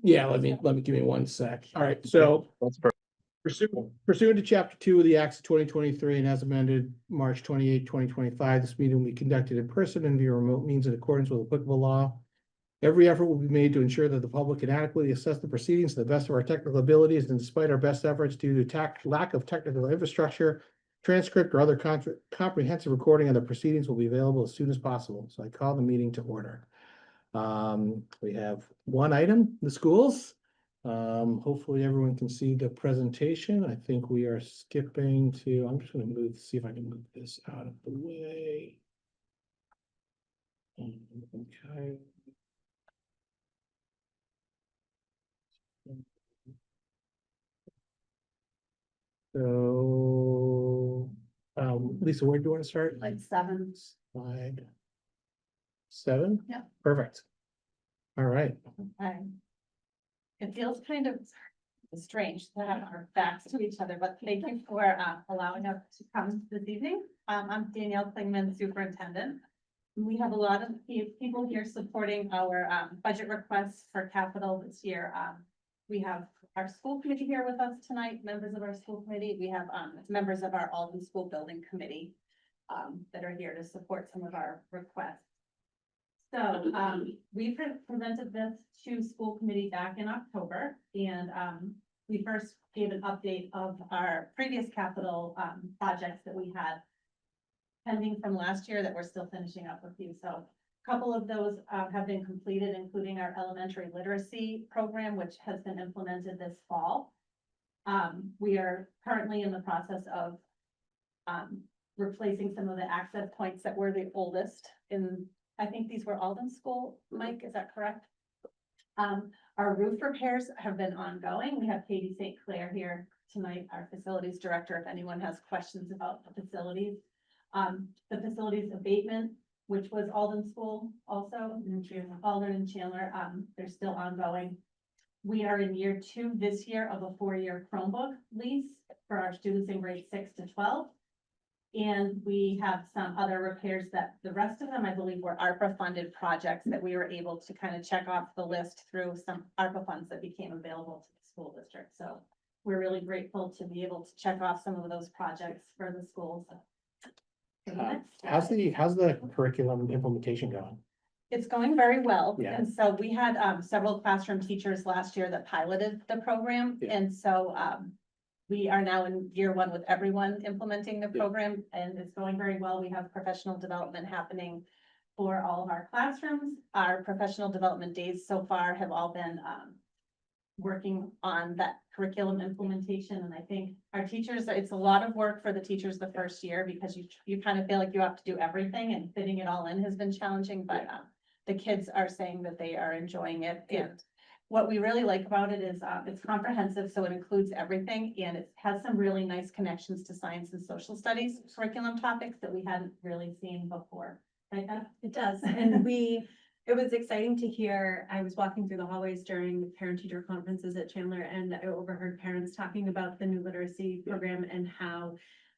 Yeah, let me give me one sec. All right, so That's perfect. pursuant to chapter 2 of the Acts of 2023 and as amended March 28, 2025, this meeting will be conducted in person and via remote means in accordance with applicable law. Every effort will be made to ensure that the public can adequately assess the proceedings to the best of our technical abilities, and despite our best efforts due to lack of technical infrastructure, transcript or other comprehensive recording of the proceedings will be available as soon as possible. So I call the meeting to order. We have one item, the schools. Hopefully everyone can see the presentation. I think we are skipping to, I'm just going to see if I can move this out of the way. Okay. So, Lisa, where do you want to start? Like 7. Slide 7? Yeah. Perfect. All right. Okay. It feels kind of strange to have our backs to each other, but thank you for allowing us to come this evening. I'm Danielle Klingman, superintendent. We have a lot of people here supporting our budget requests for capital this year. We have our school committee here with us tonight, members of our school committee. We have members of our Alden School Building Committee that are here to support some of our requests. So we presented this to school committee back in October, and we first gave an update of our previous capital projects that we had pending from last year that we're still finishing up with you. So a couple of those have been completed, including our elementary literacy program, which has been implemented this fall. We are currently in the process of replacing some of the access points that were the oldest in, I think these were Alden School, Mike, is that correct? Our roof repairs have been ongoing. We have Katie St. Clair here tonight, our facilities director, if anyone has questions about the facilities. The facilities abatement, which was Alden School also, Alden and Chandler, they're still ongoing. We are in year 2 this year of a 4-year Chromebook lease for our students in grades 6 to 12. And we have some other repairs that the rest of them, I believe, were ARPA funded projects that we were able to kind of check off the list through some ARPA funds that became available to the school district. So we're really grateful to be able to check off some of those projects for the schools. How's the curriculum implementation going? It's going very well. Yeah. And so we had several classroom teachers last year that piloted the program. Yeah. And so we are now in year 1 with everyone implementing the Yeah. program, and it's going very well. We have professional development happening for all of our classrooms. Our professional development days so far have all been working on that curriculum implementation. And I think our teachers, it's a lot of work for the teachers the first year because you kind of feel like you have to do everything, and fitting it all in has been challenging, but the kids are saying that they are enjoying it. And what we really like about it is it's comprehensive, so it includes everything, and it has some really nice connections to science and social studies curriculum topics that we hadn't really seen before. Right, Beth? It does, and it was exciting to hear. I was walking through the hallways during parent-teacher conferences at Chandler, and I overheard parents talking about the new literacy program and how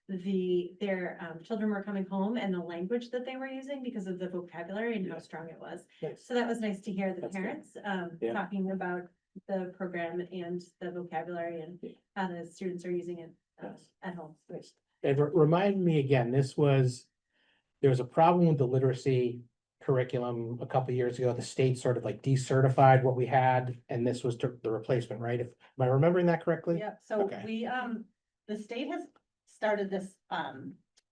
their children were coming home and the language that they were using because of the vocabulary and how strong it was. Nice. So that was nice to hear the That's good. parents Yeah. talking about the program and the vocabulary and how the students are using it Yes. at home. Nice. And remind me again, there was a problem with the literacy curriculum a couple of years ago. The state sort of like decertified what we had, and this was the replacement, right? Am I remembering that correctly? Yep, so Okay. we, the state has started this,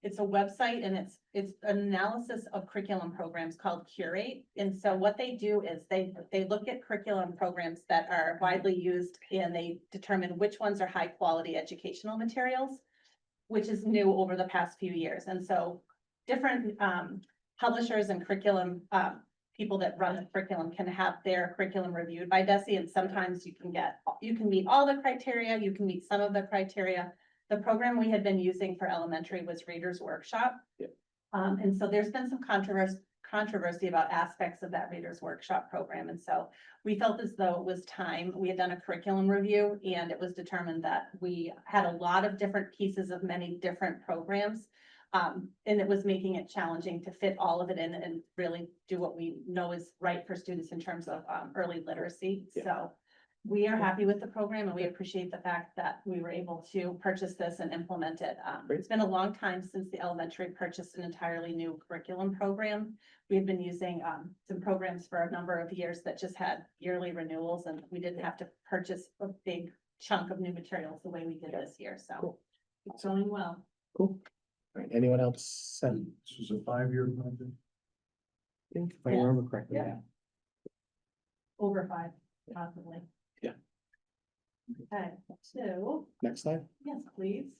it's a website, and it's an analysis of curriculum programs called Curate. And so what they do is they look at curriculum programs that are widely used, and they determine which ones are high quality educational materials, which is new over the past few years. And so different publishers and curriculum people that run the curriculum can have their curriculum reviewed by DESE, and sometimes you can meet all the criteria, you can meet some of the criteria. The program we had been using for elementary was Reader's Workshop. Yep. And so there's been some controversy about aspects of that Reader's Workshop program. And so we felt as though it was time. We had done a curriculum review, and it was determined that we had a lot of different pieces of many different programs. And it was making it challenging to fit all of it in and really do what we know is right for students in terms of early literacy. Yeah. So we are happy with the program and we appreciate the fact that we were able to purchase this and implement it. It's been a long time since the elementary purchased an entirely new curriculum program. We've been using some programs for a number of years that just had yearly renewals, and we didn't have to purchase a big chunk of new materials the way we did this year, so Cool. it's going well. Cool. All right, anyone else? This was a 5-year project. Think, if I Yeah. remember correctly, Yeah. Over 5, possibly. Yeah. Okay, so, Next slide. yes, please.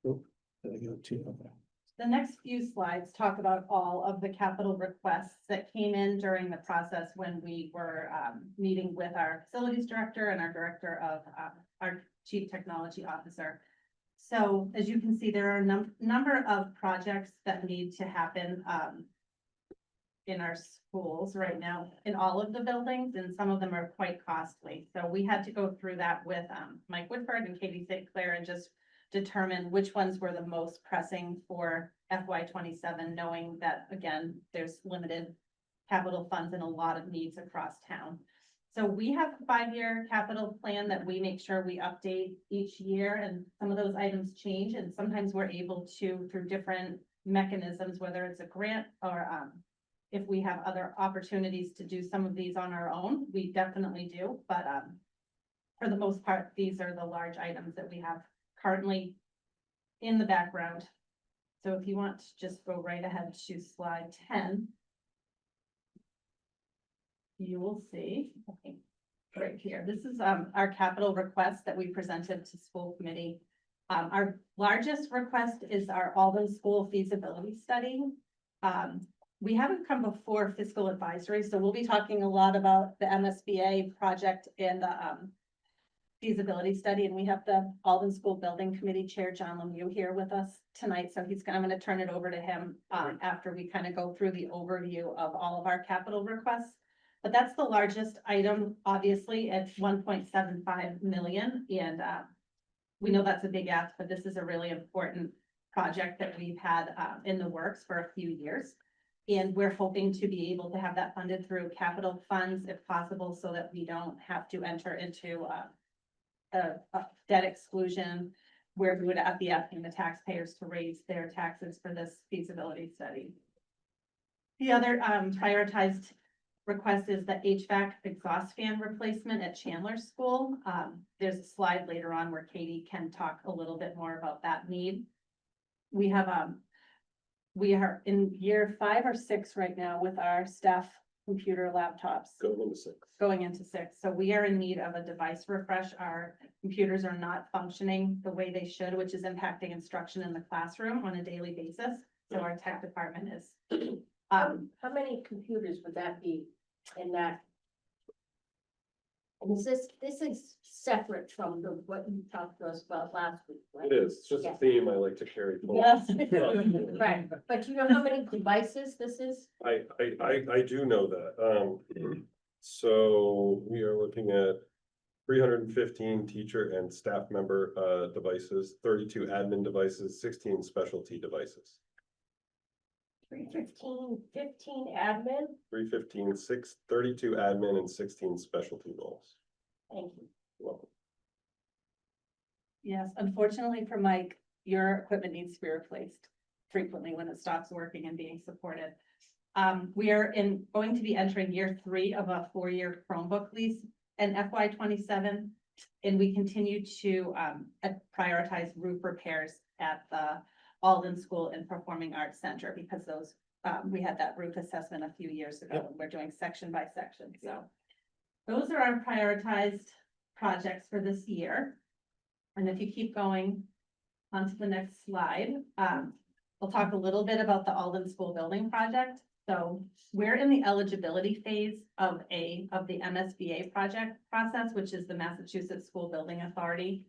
Oh, there we go, two, okay. The next few slides talk about all of the capital requests that came in during the process when we were meeting with our facilities director and our director of our chief technology officer. So as you can see, there are a number of projects that need to happen in our schools right now, in all of the buildings, and some of them are quite costly. So we had to go through that with Mike Woodford and Katie St. Clair and just determine which ones were the most pressing for FY 27, knowing that, again, there's limited capital funds and a lot of needs across town. So we have a 5-year capital plan that we make sure we update each year, and some of those items change, and sometimes we're able to, through different mechanisms, whether it's a grant or if we have other opportunities to do some of these on our own, we definitely do, but for the most part, these are the large items that we have currently in the background. So if you want to just go right ahead to slide 10. You will see, okay, right here, this is our capital request that we presented to school committee. Our largest request is our Alden School feasibility study. We haven't come before fiscal advisory, so we'll be talking a lot about the MSBA project and the feasibility study, and we have the Alden School Building Committee Chair, John Lemieux, here with us tonight, so I'm gonna turn it over to him after we kind of go through the overview of all of our capital requests. But that's the largest item, obviously, at 1.75 million, and we know that's a big ask, but this is a really important project that we've had in the works for a few years. And we're hoping to be able to have that funded through capital funds if possible, so that we don't have to enter into a debt exclusion where we would be asking the taxpayers to raise their taxes for this feasibility study. The other prioritized request is the HVAC exhaust fan replacement at Chandler School. There's a slide later on where Katie can talk a little bit more about that need. We are in year 5 or 6 right now with our staff computer laptops. Going into 6. So we are in need of a device refresh. Our computers are not functioning the way they should, which is impacting instruction in the classroom on a daily basis. So our tech department is. How many computers would that be in that? And this is separate from what you talked to us about last week, right? It is, it's just a Yeah. theme I like to carry forward. Yes. Right, but you know how many devices this is? I do know that, so we are looking at 315 teacher and staff member, devices, 32 admin devices, 16 specialty devices. 15 admin? 315, 32 admin and 16 specialty roles. Thank you. Welcome. Yes, unfortunately for Mike, your equipment needs to be replaced frequently when it stops working and being supported. We are going to be entering year 3 of a 4-year Chromebook lease in FY 27, and we continue to prioritize roof repairs at the Alden School and Performing Arts Center, because those we had that roof assessment a few years ago, and we're doing section by section. So those are our prioritized projects for this year. And if you keep going onto the next slide, we'll talk a little bit about the Alden School Building project. So we're in the eligibility phase of the MSBA project process, which is the Massachusetts School Building Authority.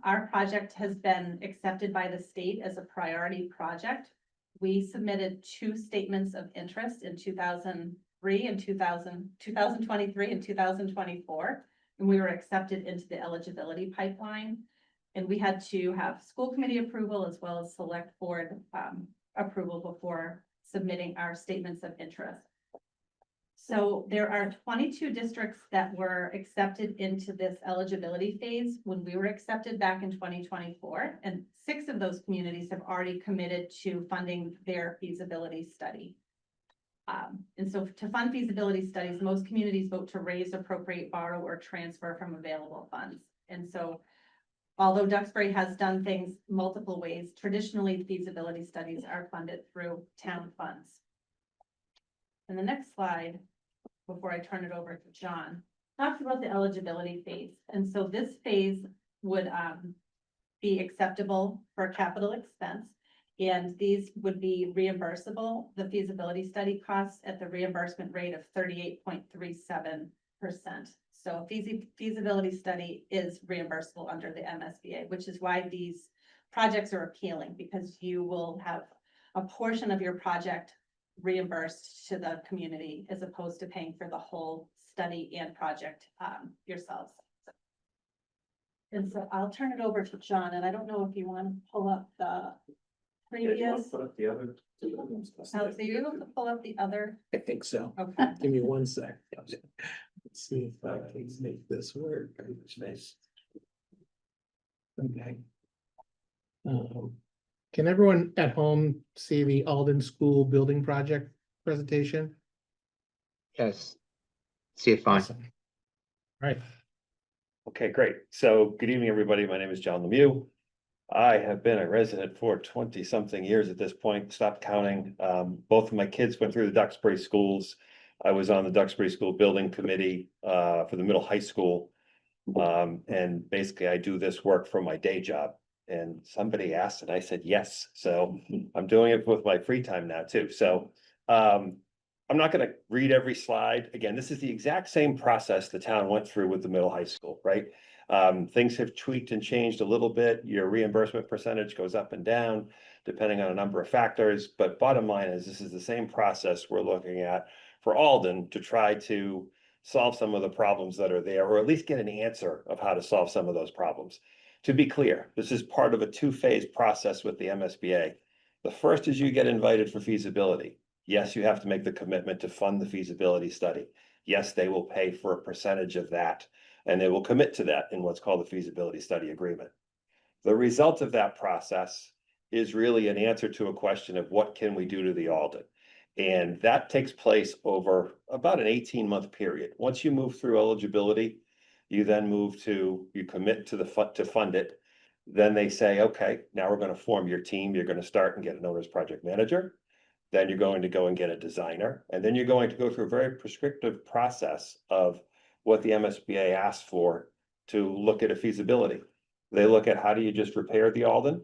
Our project has been accepted by the state as a priority project. We submitted 2 statements of interest in 2023 and 2023 and 2024, and we were accepted into the eligibility pipeline. And we had to have school committee approval as well as select board approval before submitting our statements of interest. So there are 22 districts that were accepted into this eligibility phase when we were accepted back in 2024. And 6 of those communities have already committed to funding their feasibility study. And so to fund feasibility studies, most communities vote to raise, appropriate, borrow, or transfer from available funds. And so although Duxbury has done things multiple ways, traditionally feasibility studies are funded through town funds. And the next slide, before I turn it over to John, talks about the eligibility phase. And so this phase would be acceptable for capital expense. And these would be reimbursable, the feasibility study costs at the reimbursement rate of 38.37%. So feasibility study is reimbursable under the MSBA, which is why these projects are appealing, because you will have a portion of your project reimbursed to the community as opposed to paying for the whole study and project yourselves. And so I'll turn it over to John, and I don't know if you want to pull up the previous. Put up the other. Alex, are you able to pull up the other? I think so. Okay. Give me 1 sec. Let's see if I can make this work. Okay. Can everyone at home see the Alden School Building Project presentation? Yes. See it fine. Awesome. Right. Okay, great. So good evening, everybody. My name is John Lemieux. I have been a resident for 20-something years at this point, stopped counting. Both of my kids went through the Duxbury schools. I was on the Duxbury School Building Committee for the middle high school. And basically I do this work for my day job. And somebody asked and I said, yes. So I'm doing it with my free time now too. So I'm not going to read every slide. Again, this is the exact same process the town went through with the middle high school, right? Things have tweaked and changed a little bit. Your reimbursement percentage goes up and down depending on a number of factors. But bottom line is this is the same process we're looking at for Alden to try to solve some of the problems that are there, or at least get an answer of how to solve some of those problems. To be clear, this is part of a 2-phase process with the MSBA. The first is you get invited for feasibility. Yes, you have to make the commitment to fund the feasibility study. Yes, they will pay for a percentage of that, and they will commit to that in what's called the feasibility study agreement. The result of that process is really an answer to a question of what can we do to the Alden? And that takes place over about an 18-month period. Once you move through eligibility, you then you commit to to fund it. Then they say, okay, now we're going to form your team. You're going to start and get an owner's project manager. Then you're going to go and get a designer. And then you're going to go through a very prescriptive process of what the MSBA asks for to look at a feasibility. They look at how do you just repair the Alden?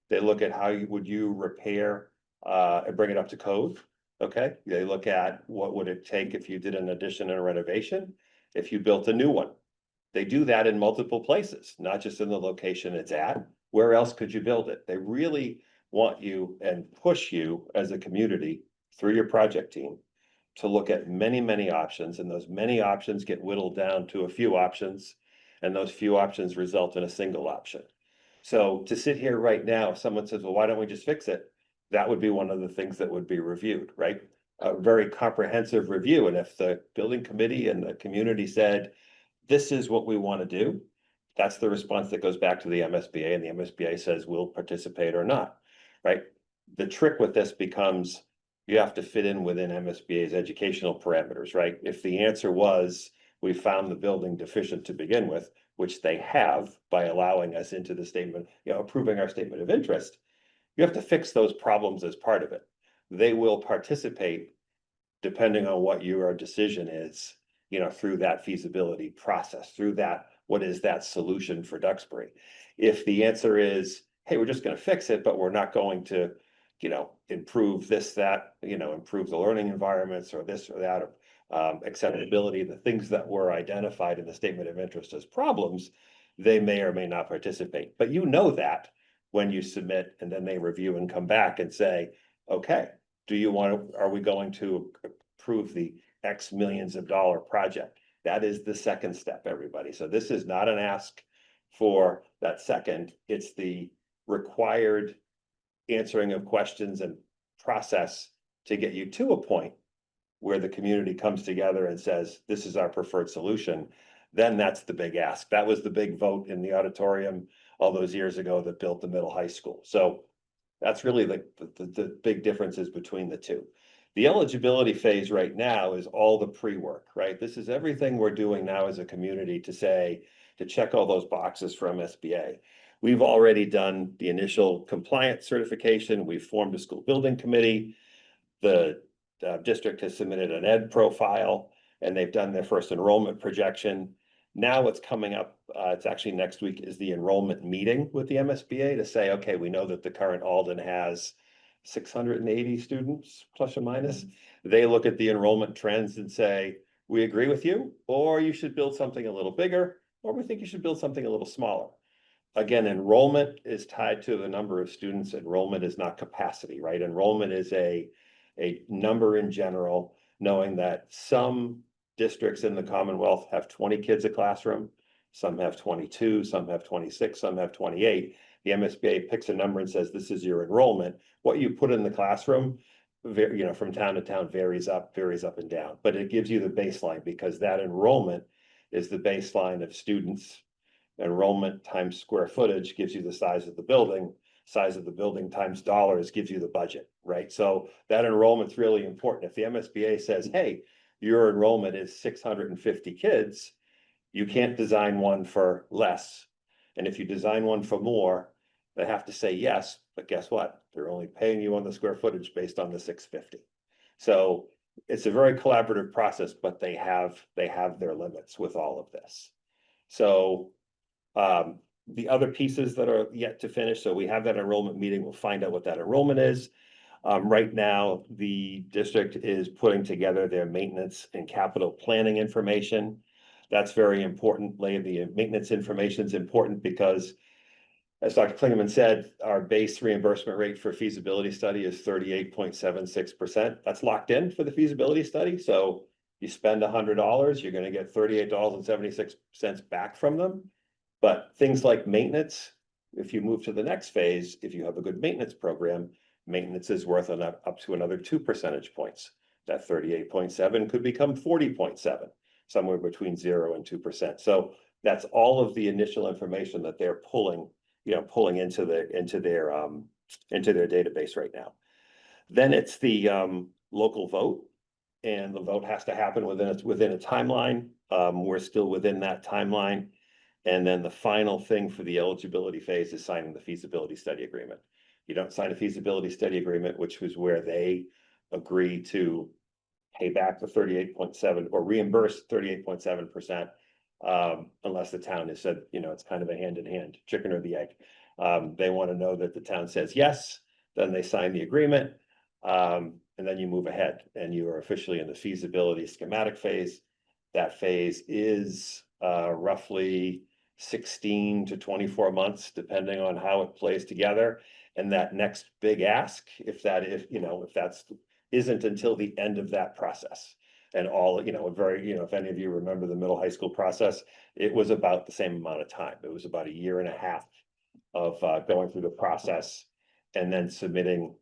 They look at how would you repair and bring it up to code. Okay, they look at what would it take if you did an addition and a renovation, if you built a new one. They do that in multiple places, not just in the location it's at. Where else could you build it? They really want you and push you as a community through your project team to look at many, many options, and those many options get whittled down to a few options, and those few options result in a single option. So to sit here right now, if someone says, well, why don't we just fix it? That would be one of the things that would be reviewed, right? A very comprehensive review. And if the building committee and the community said, this is what we want to do, that's the response that goes back to the MSBA, and the MSBA says we'll participate or not, right? The trick with this becomes you have to fit in within MSBA's educational parameters, right? If the answer was we found the building deficient to begin with, which they have by allowing us into the statement, approving our statement of interest, you have to fix those problems as part of it. They will participate depending on what your decision is, through that feasibility process, through that, what is that solution for Duxbury? If the answer is, hey, we're just going to fix it, but we're not going to, improve this, that, improve the learning environments or this or that, or acceptability, the things that were identified in the statement of interest as problems, they may or may not participate. But that when you submit, and then they review and come back and say, okay, are we going to approve the X millions of dollar project? That is the second step, everybody. So this is not an ask for that second, it's the required answering of questions and process to get you to a point where the community comes together and says, this is our preferred solution, then that's the big ask. That was the big vote in the auditorium all those years ago that built the middle high school. So that's really the big differences between the two. The eligibility phase right now is all the pre-work, right? This is everything we're doing now as a community to say, to check all those boxes for MSBA. We've already done the initial compliance certification. We've formed a school building committee. The district has submitted an ed profile, and they've done their first enrollment projection. Now what's coming up, it's actually next week, is the enrollment meeting with the MSBA to say, okay, we know that the current Alden has 680 students, plus or minus. They look at the enrollment trends and say, we agree with you, or you should build something a little bigger, or we think you should build something a little smaller. Again, enrollment is tied to the number of students. Enrollment is not capacity, right? Enrollment is a number in general, knowing that some districts in the Commonwealth have 20 kids a classroom, some have 22, some have 26, some have 28. The MSBA picks a number and says, this is your enrollment. What you put in the classroom, from town to town varies up and down, but it gives you the baseline, because that enrollment is the baseline of students. Enrollment times square footage gives you the size of the building. Size of the building times dollars gives you the budget, right? So that enrollment's really important. If the MSBA says, hey, your enrollment is 650 kids, you can't design one for less. And if you design one for more, they have to say yes, but guess what? They're only paying you on the square footage based on the 650. So it's a very collaborative process, but they have their limits with all of this. So the other pieces that are yet to finish, so we have that enrollment meeting, we'll find out what that enrollment is. Right now, the district is putting together their maintenance and capital planning information. That's very important. The maintenance information is important because, as Dr. Klingeman said, our base reimbursement rate for feasibility study is 38.76%. That's locked in for the feasibility study. So you spend $100, you're going to get $38.76 back from them. But things like maintenance, if you move to the next phase, if you have a good maintenance program, maintenance is worth up to another 2 percentage points. That 38.7 could become 40.7, somewhere between 0 and 2%. So that's all of the initial information that they're pulling into their database right now. Then it's the local vote, and the vote has to happen within a timeline. We're still within that timeline. And then the final thing for the eligibility phase is signing the feasibility study agreement. You don't sign a feasibility study agreement, which was where they agree to pay back the 38.7 or reimburse 38.7%, unless the town has said, it's kind of a hand in hand, chicken or the egg. They want to know that the town says yes, then they sign the agreement, and then you move ahead and you are officially in the feasibility schematic phase. That phase is roughly 16 to 24 months, depending on how it plays together. And that next big ask, if that's isn't until the end of that process. And if any of you remember the middle high school process, it was about the same amount of time. It was about 1.5 years of going through the process and then submitting,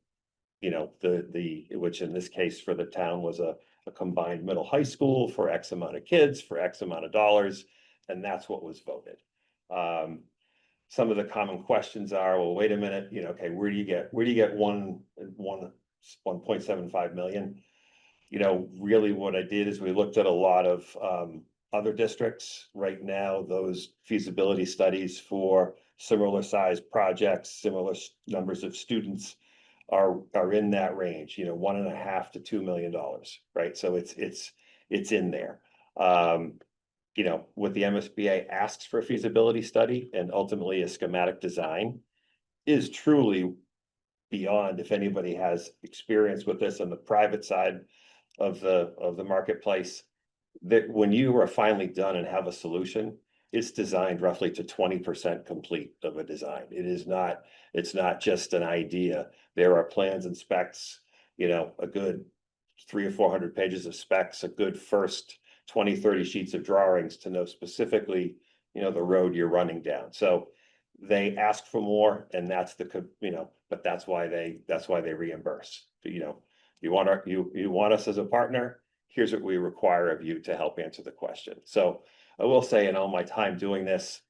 which in this case for the town was a combined middle high school for X amount of kids, for X amount of dollars. And that's what was voted. Some of the common questions are, well, wait a minute, okay, where do you get 1.75 million? Really what I did is we looked at a lot of other districts. Right now, those feasibility studies for similar size projects, similar numbers of students are in that range, $1.5 to $2 million, right? So it's in there. What the MSBA asks for a feasibility study and ultimately a schematic design is truly beyond, if anybody has experience with this on the private side of the marketplace, that when you are finally done and have a solution, it's designed roughly to 20% complete of a design. It's not just an idea. There are plans and specs, a good 300 or 400 pages of specs, a good first 20, 30 sheets of drawings to know specifically, the road you're running down. So they ask for more, and that's but that's why they reimburse. You want us as a partner, here's what we require of you to help answer the question. So I will say in all my time doing this,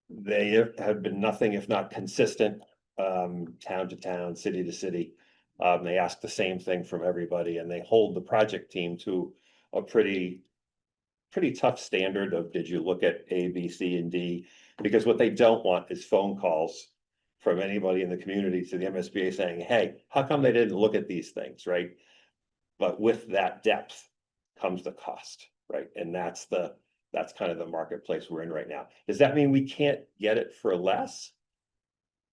they have been nothing if not consistent, town to town, city to city. They ask the same thing from everybody and they hold the project team to a pretty tough standard of, did you look at A, B, C, and D? Because what they don't want is phone calls from anybody in the community to the MSBA saying, hey, how come they didn't look at these things, right? But with that depth comes the cost, right? And that's kind of the marketplace we're in right now. Does that mean we can't get it for less?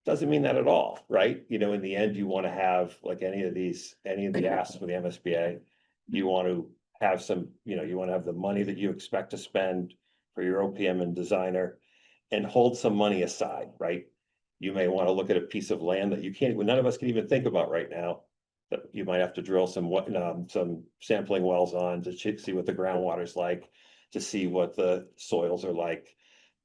Doesn't mean that at all, right? You know, in the end, you want to have, like any of the asks for the MSBA, you want to have some, you know, you want to have the money that you expect to spend for your OPM and designer and hold some money aside, right? You may want to look at a piece of land that you can't, none of us can even think about right now, that you might have to drill some sampling wells on to see what the groundwater's like, to see what the soils are like.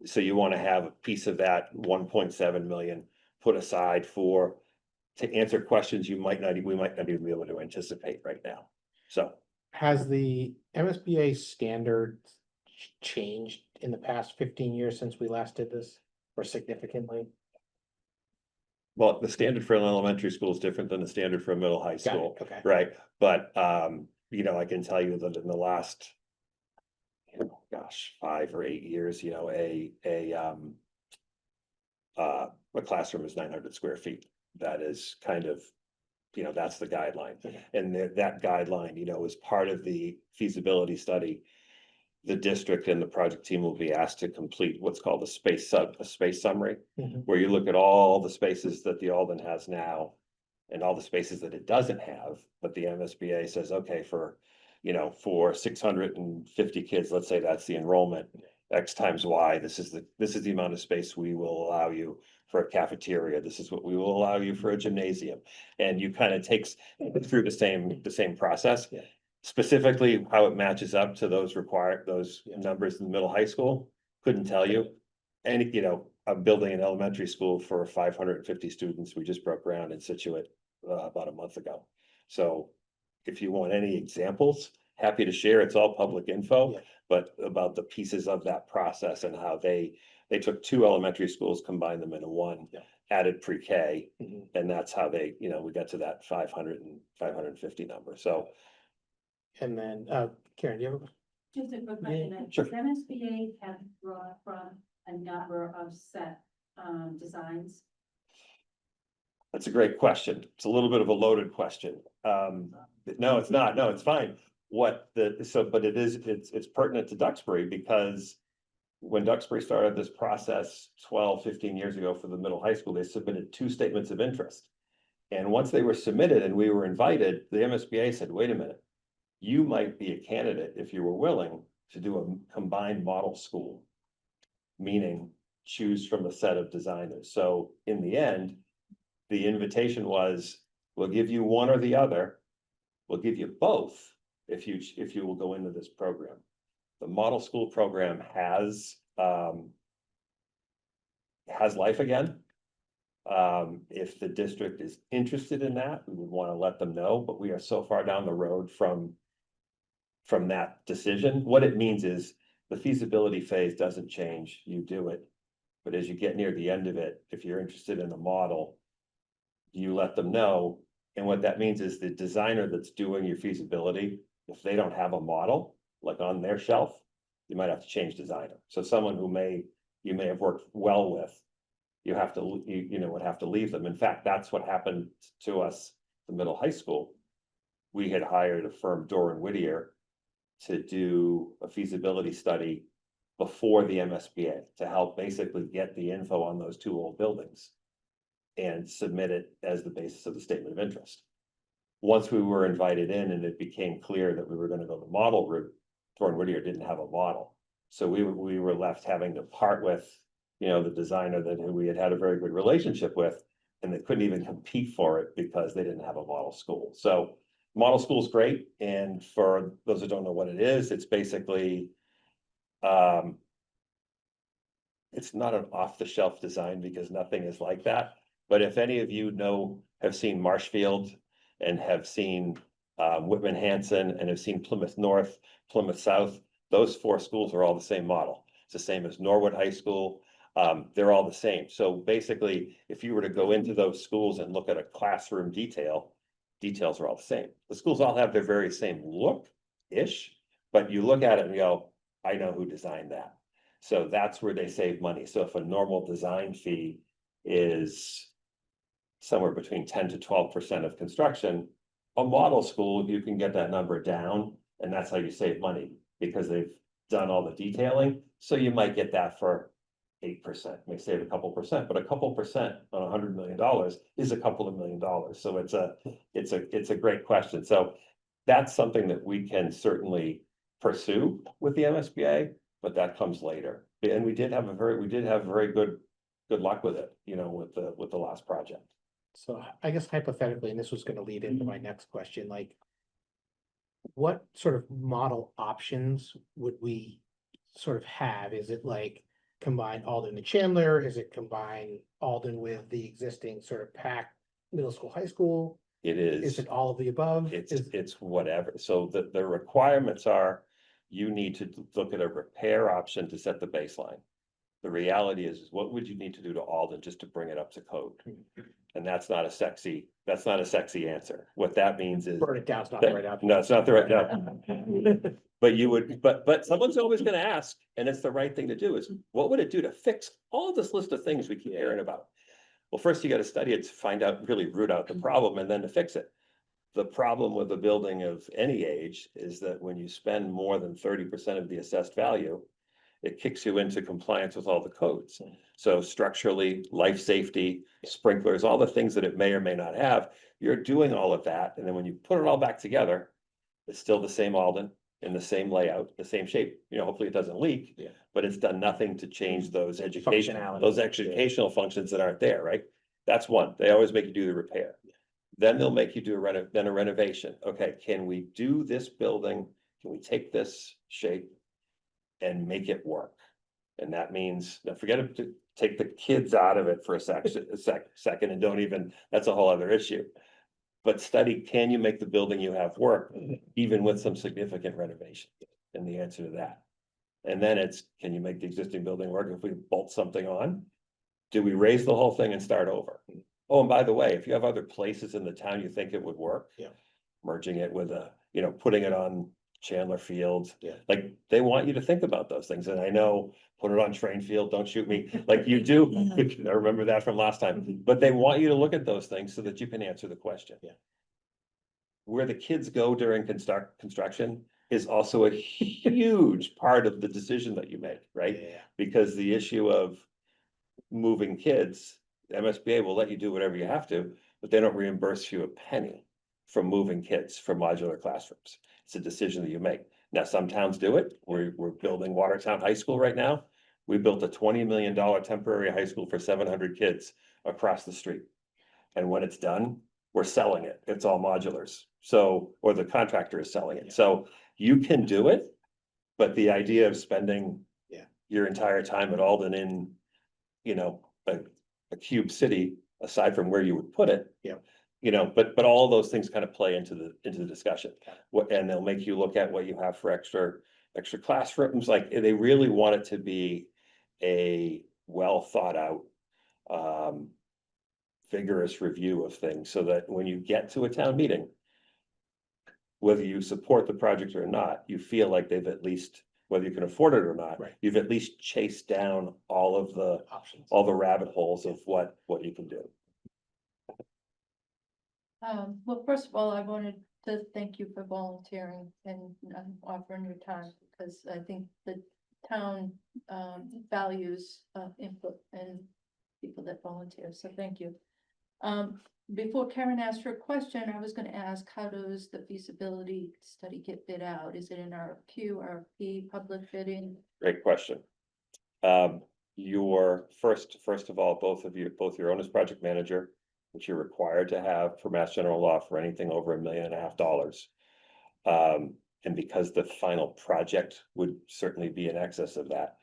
So you want to have a piece of that 1.7 million put aside to answer questions we might not even be able to anticipate right now. So Has the MSBA standard changed in the past 15 years since we last did this, or significantly? well, the standard for an elementary school is different than the standard for a middle high Got it, school, okay. right? But you know, I can tell you that in the last, you know, gosh, 5 or 8 years, you know, a classroom is 900 square feet. That is kind of, you know, that's the guideline. And that guideline, you know, is part of the feasibility study. The district and the project team will be asked to complete what's called a space summary, Mhm. where you look at all the spaces that the Alden has now and all the spaces that it doesn't have, but the MSBA says, okay, for 650 kids, let's say that's the enrollment, X times Y, this is the amount of space we will allow you for a cafeteria, this is what we will allow you for a gymnasium. And you kind of takes through the same process. Yeah. Specifically, how it matches up to those Yeah. numbers in the middle high school, couldn't tell you. And, you know, I'm building an elementary school for 550 students. We just broke ground in Situate about a month ago. So if you want any examples, happy to share. It's all public info. Yeah. But about the pieces of that process and how they took 2 elementary schools, combined them into one, Yeah. added pre-K, Mhm. and that's how we got to that 550 number. So And then, Karen, do you have a? Just a quick Yeah, question. sure. Does MSBA have brought from a number of set designs? That's a great question. It's a little bit of a loaded question. No, it's not. No, it's fine. But it's pertinent to Duxbury because when Duxbury started this process 12, 15 years ago for the middle high school, they submitted 2 statements of interest. And once they were submitted and we were invited, the MSBA said, wait a minute, you might be a candidate if you were willing to do a combined model school, meaning choose from a set of designers. So in the end, the invitation was, we'll give you one or the other. We'll give you both if you will go into this program. The model school program has life again. If the district is interested in that, we would want to let them know, but we are so far down the road from that decision. What it means is the feasibility phase doesn't change, you do it. But as you get near the end of it, if you're interested in the model, you let them know. And what that means is the designer that's doing your feasibility, if they don't have a model, like on their shelf, you might have to change designer. So someone who you may have worked well with, would have to leave them. In fact, that's what happened to us, the middle high school. We had hired a firm, Doran Whittier, to do a feasibility study before the MSBA to help basically get the info on those 2 old buildings and submit it as the basis of the statement of interest. Once we were invited in and it became clear that we were going to go the model route, Doran Whittier didn't have a model. So we were left having to part with, the designer who we had a very good relationship with, and they couldn't even compete for it because they didn't have a model school. So model school is great. And for those who don't know what it is, it's basically, it's not an off-the-shelf design because nothing is like that. But if any of you have seen Marshfield and have seen Whitman Hanson, and have seen Plymouth North, Plymouth South. Those 4 schools are all the same model. It's the same as Norwood High School. They're all the same. So basically, if you were to go into those schools and look at a classroom details are all the same. The schools all have their very same look-ish, but you look at it and go, I know who designed that. So that's where they save money. So if a normal design fee is somewhere between 10 to 12% of construction, a model school, you can get that number down, and that's how you save money, because they've done all the detailing. So you might get that for 8%, may save a couple percent, but a couple percent on $100 million is a couple of $1 million. So it's a great question. So that's something that we can certainly pursue with the MSBA, but that comes later. And we did have very good luck with it, with the last project. So I guess hypothetically, and this was gonna lead into my next question, like, what sort of model options would we sort of have? Is it like combine Alden and Chandler? Is it combine Alden with the existing sort of PAC middle school, high school? It Is is, it all of the above? it's whatever. So the requirements are, you need to look at a repair option to set the baseline. The reality is what would you need to do to Alden just to bring it up to code? And that's not a sexy answer. What that means is. Burn it down, it's not the right option. No, it's not the right, no. But you would, but someone's always gonna ask, and it's the right thing to do, is what would it do to fix all this list of things we keep hearing about? Well, first you gotta study it to find out, really root out the problem, and then to fix it. The problem with a building of any age is that when you spend more than 30% of the assessed value, it kicks you into compliance with all the codes. So structurally, life safety, sprinklers, all the things that it may or may not have, you're doing all of that. And then when you put it all back together, it's still the same Alden in the same layout, the same shape. Hopefully it doesn't leak, but it's done nothing to change those educational functions that aren't there, right? That's one. They always make you do the repair. Then they'll make you do a renovation. Okay, can we do this building? Can we take this shape and make it work? And that means, now forget to take the kids out of it for a second, and don't even, that's a whole other issue. But study, can you make the building you have work, even with some significant renovation? And the answer to that. And then it's, can you make the existing building work if we bolt something on? Do we raise the whole thing and start over? Oh, and by the way, if you have other places in the town you think it would work. Merging it with putting it on Chandler Field. Like, they want you to think about those things. And I know, put it on Train Field, don't shoot me, like you do. I remember that from last time, but they want you to look at those things so that you can answer the question. Where the kids go during construction is also a huge part of the decision that you make, right? Because the issue of moving kids, MSBA will let you do whatever you have to, but they don't reimburse you a penny for moving kids from modular classrooms. It's a decision that you make. Now, some towns do it. We're building Watertown High School right now. We built a $20 million temporary high school for 700 kids across the street. And when it's done, we're selling it. It's all modulars. So, or the contractor is selling it. So you can do it, but the idea of spending your entire time at Alden in, a cube city, aside from where you would put it. But all those things kind of play into the discussion. And they'll make you look at what you have for extra classrooms. Like, they really want it to be a well thought out, vigorous review of things, so that when you get to a town meeting, whether you support the project or not, you feel like they've at least, whether you can afford it or not, you've at least chased down all of the options, all the rabbit holes of what you can do. Well, first of all, I wanted to thank you for volunteering and offering your time, because I think the town values input and people that volunteer, so thank you. Before Karen asked her question, I was gonna ask, how does the feasibility study get bid out? Is it an RFQ, RFP, public bidding? Great question. Your first of all, both your own as project manager, which you're required to have for Mass General Law for anything over $1.5 million. And because the final project would certainly be in excess of that,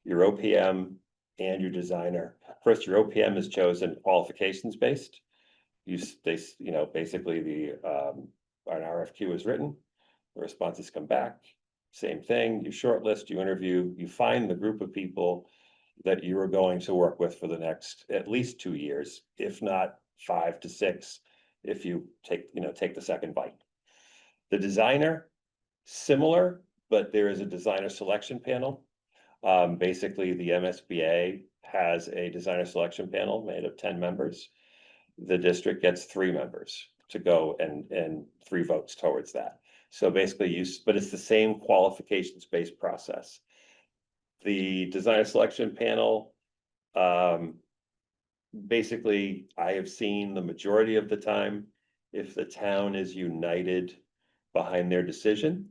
your OPM and your designer. First, your OPM is chosen qualifications based. Basically the an RFQ is written, the responses come back, same thing, you shortlist, you interview, you find the group of people that you are going to work with for the next at least 2 years, if not 5 to 6, if you take the second bite. The designer, similar, but there is a designer selection panel. Basically, the MSBA has a designer selection panel made of 10 members. The district gets 3 members to go and 3 votes towards that. So basically but it's the same qualifications-based process. The designer selection panel, basically, I have seen the majority of the time, if the town is united behind their decision,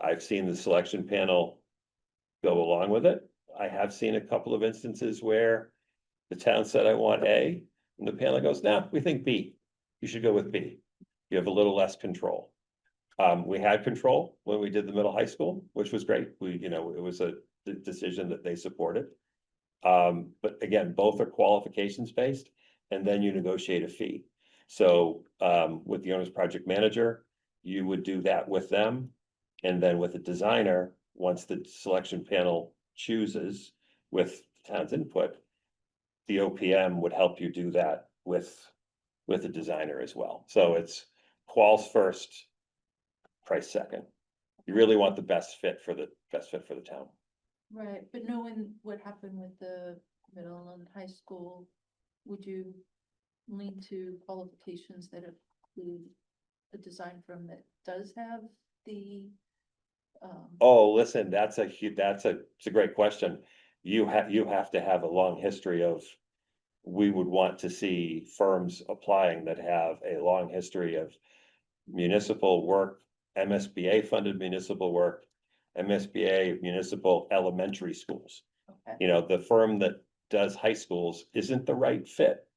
I've seen the selection panel go along with it. I have seen a couple of instances where the town said, I want A, and the panel goes, no, we think B. You should go with B. You have a little less control. We had control when we did the middle high school, which was great. It was a decision that they supported. But again, both are qualifications based, and then you negotiate a fee. So with the owner's project manager, you would do that with them. And then with the designer, once the selection panel chooses with the town's input, the OPM would help you do that with the designer as well. So it's quals first, price second. You really want the best fit for the town. Right, but knowing what happened with the middle and high school, would you lean to qualifications that include a design firm that does have the? Oh, listen, it's a great question. You have to have a long history of, we would want to see firms applying that have a long history of municipal work, MSBA funded municipal work, MSBA municipal elementary schools. Okay. The firm that does high schools isn't the right fit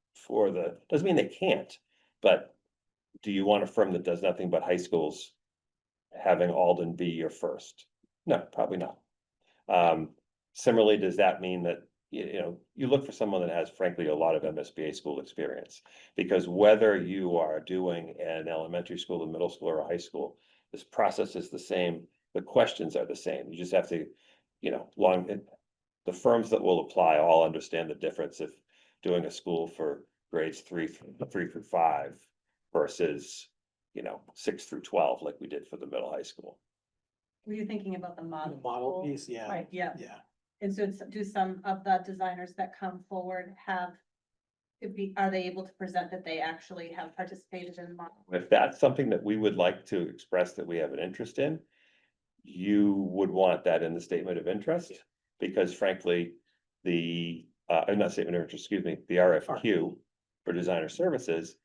doesn't mean they can't, but do you want a firm that does nothing but high schools having Alden be your first? No, probably not. Similarly, does that mean that, you look for someone that has frankly a lot of MSBA school experience? Because whether you are doing an elementary school, a middle school, or a high school, this process is the same. The questions are the same. You just have to, the firms that will apply all understand the difference of doing a school for grades 3 through 5 versus, 6 through 12, like we did for the middle high school. Were you thinking about the model? Model piece, yeah. Right, yeah. Yeah. And so do some of the designers that come forward are they able to present that they actually have participated in the model? If that's something that we would like to express that we have an interest in, you would want that in the statement of interest, because frankly, not statement of interest, excuse me, the RFQ for designer services,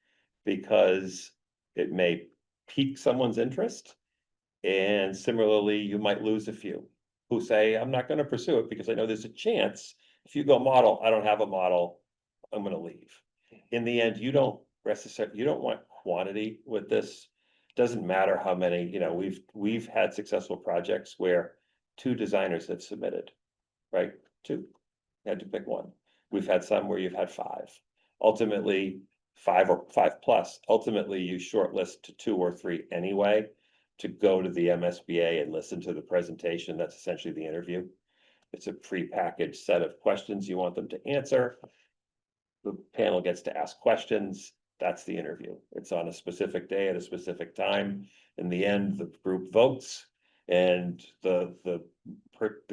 because it may pique someone's interest. And similarly, you might lose a few who say, I'm not going to pursue it because I know there's a chance if you go model, I don't have a model, I'm going to leave. In the end, you don't want quantity with this. Doesn't matter how many, we've had successful projects where 2 designers have submitted, right? 2, you had to pick one. We've had some where you've had 5. Ultimately, 5 or 5 plus, ultimately you shortlist to 2 or 3 anyway, to go to the MSBA and listen to the presentation. That's essentially the interview. It's a pre-packaged set of questions you want them to answer. The panel gets to ask questions. That's the interview. It's on a specific day at a specific time. In the end, the group votes, and the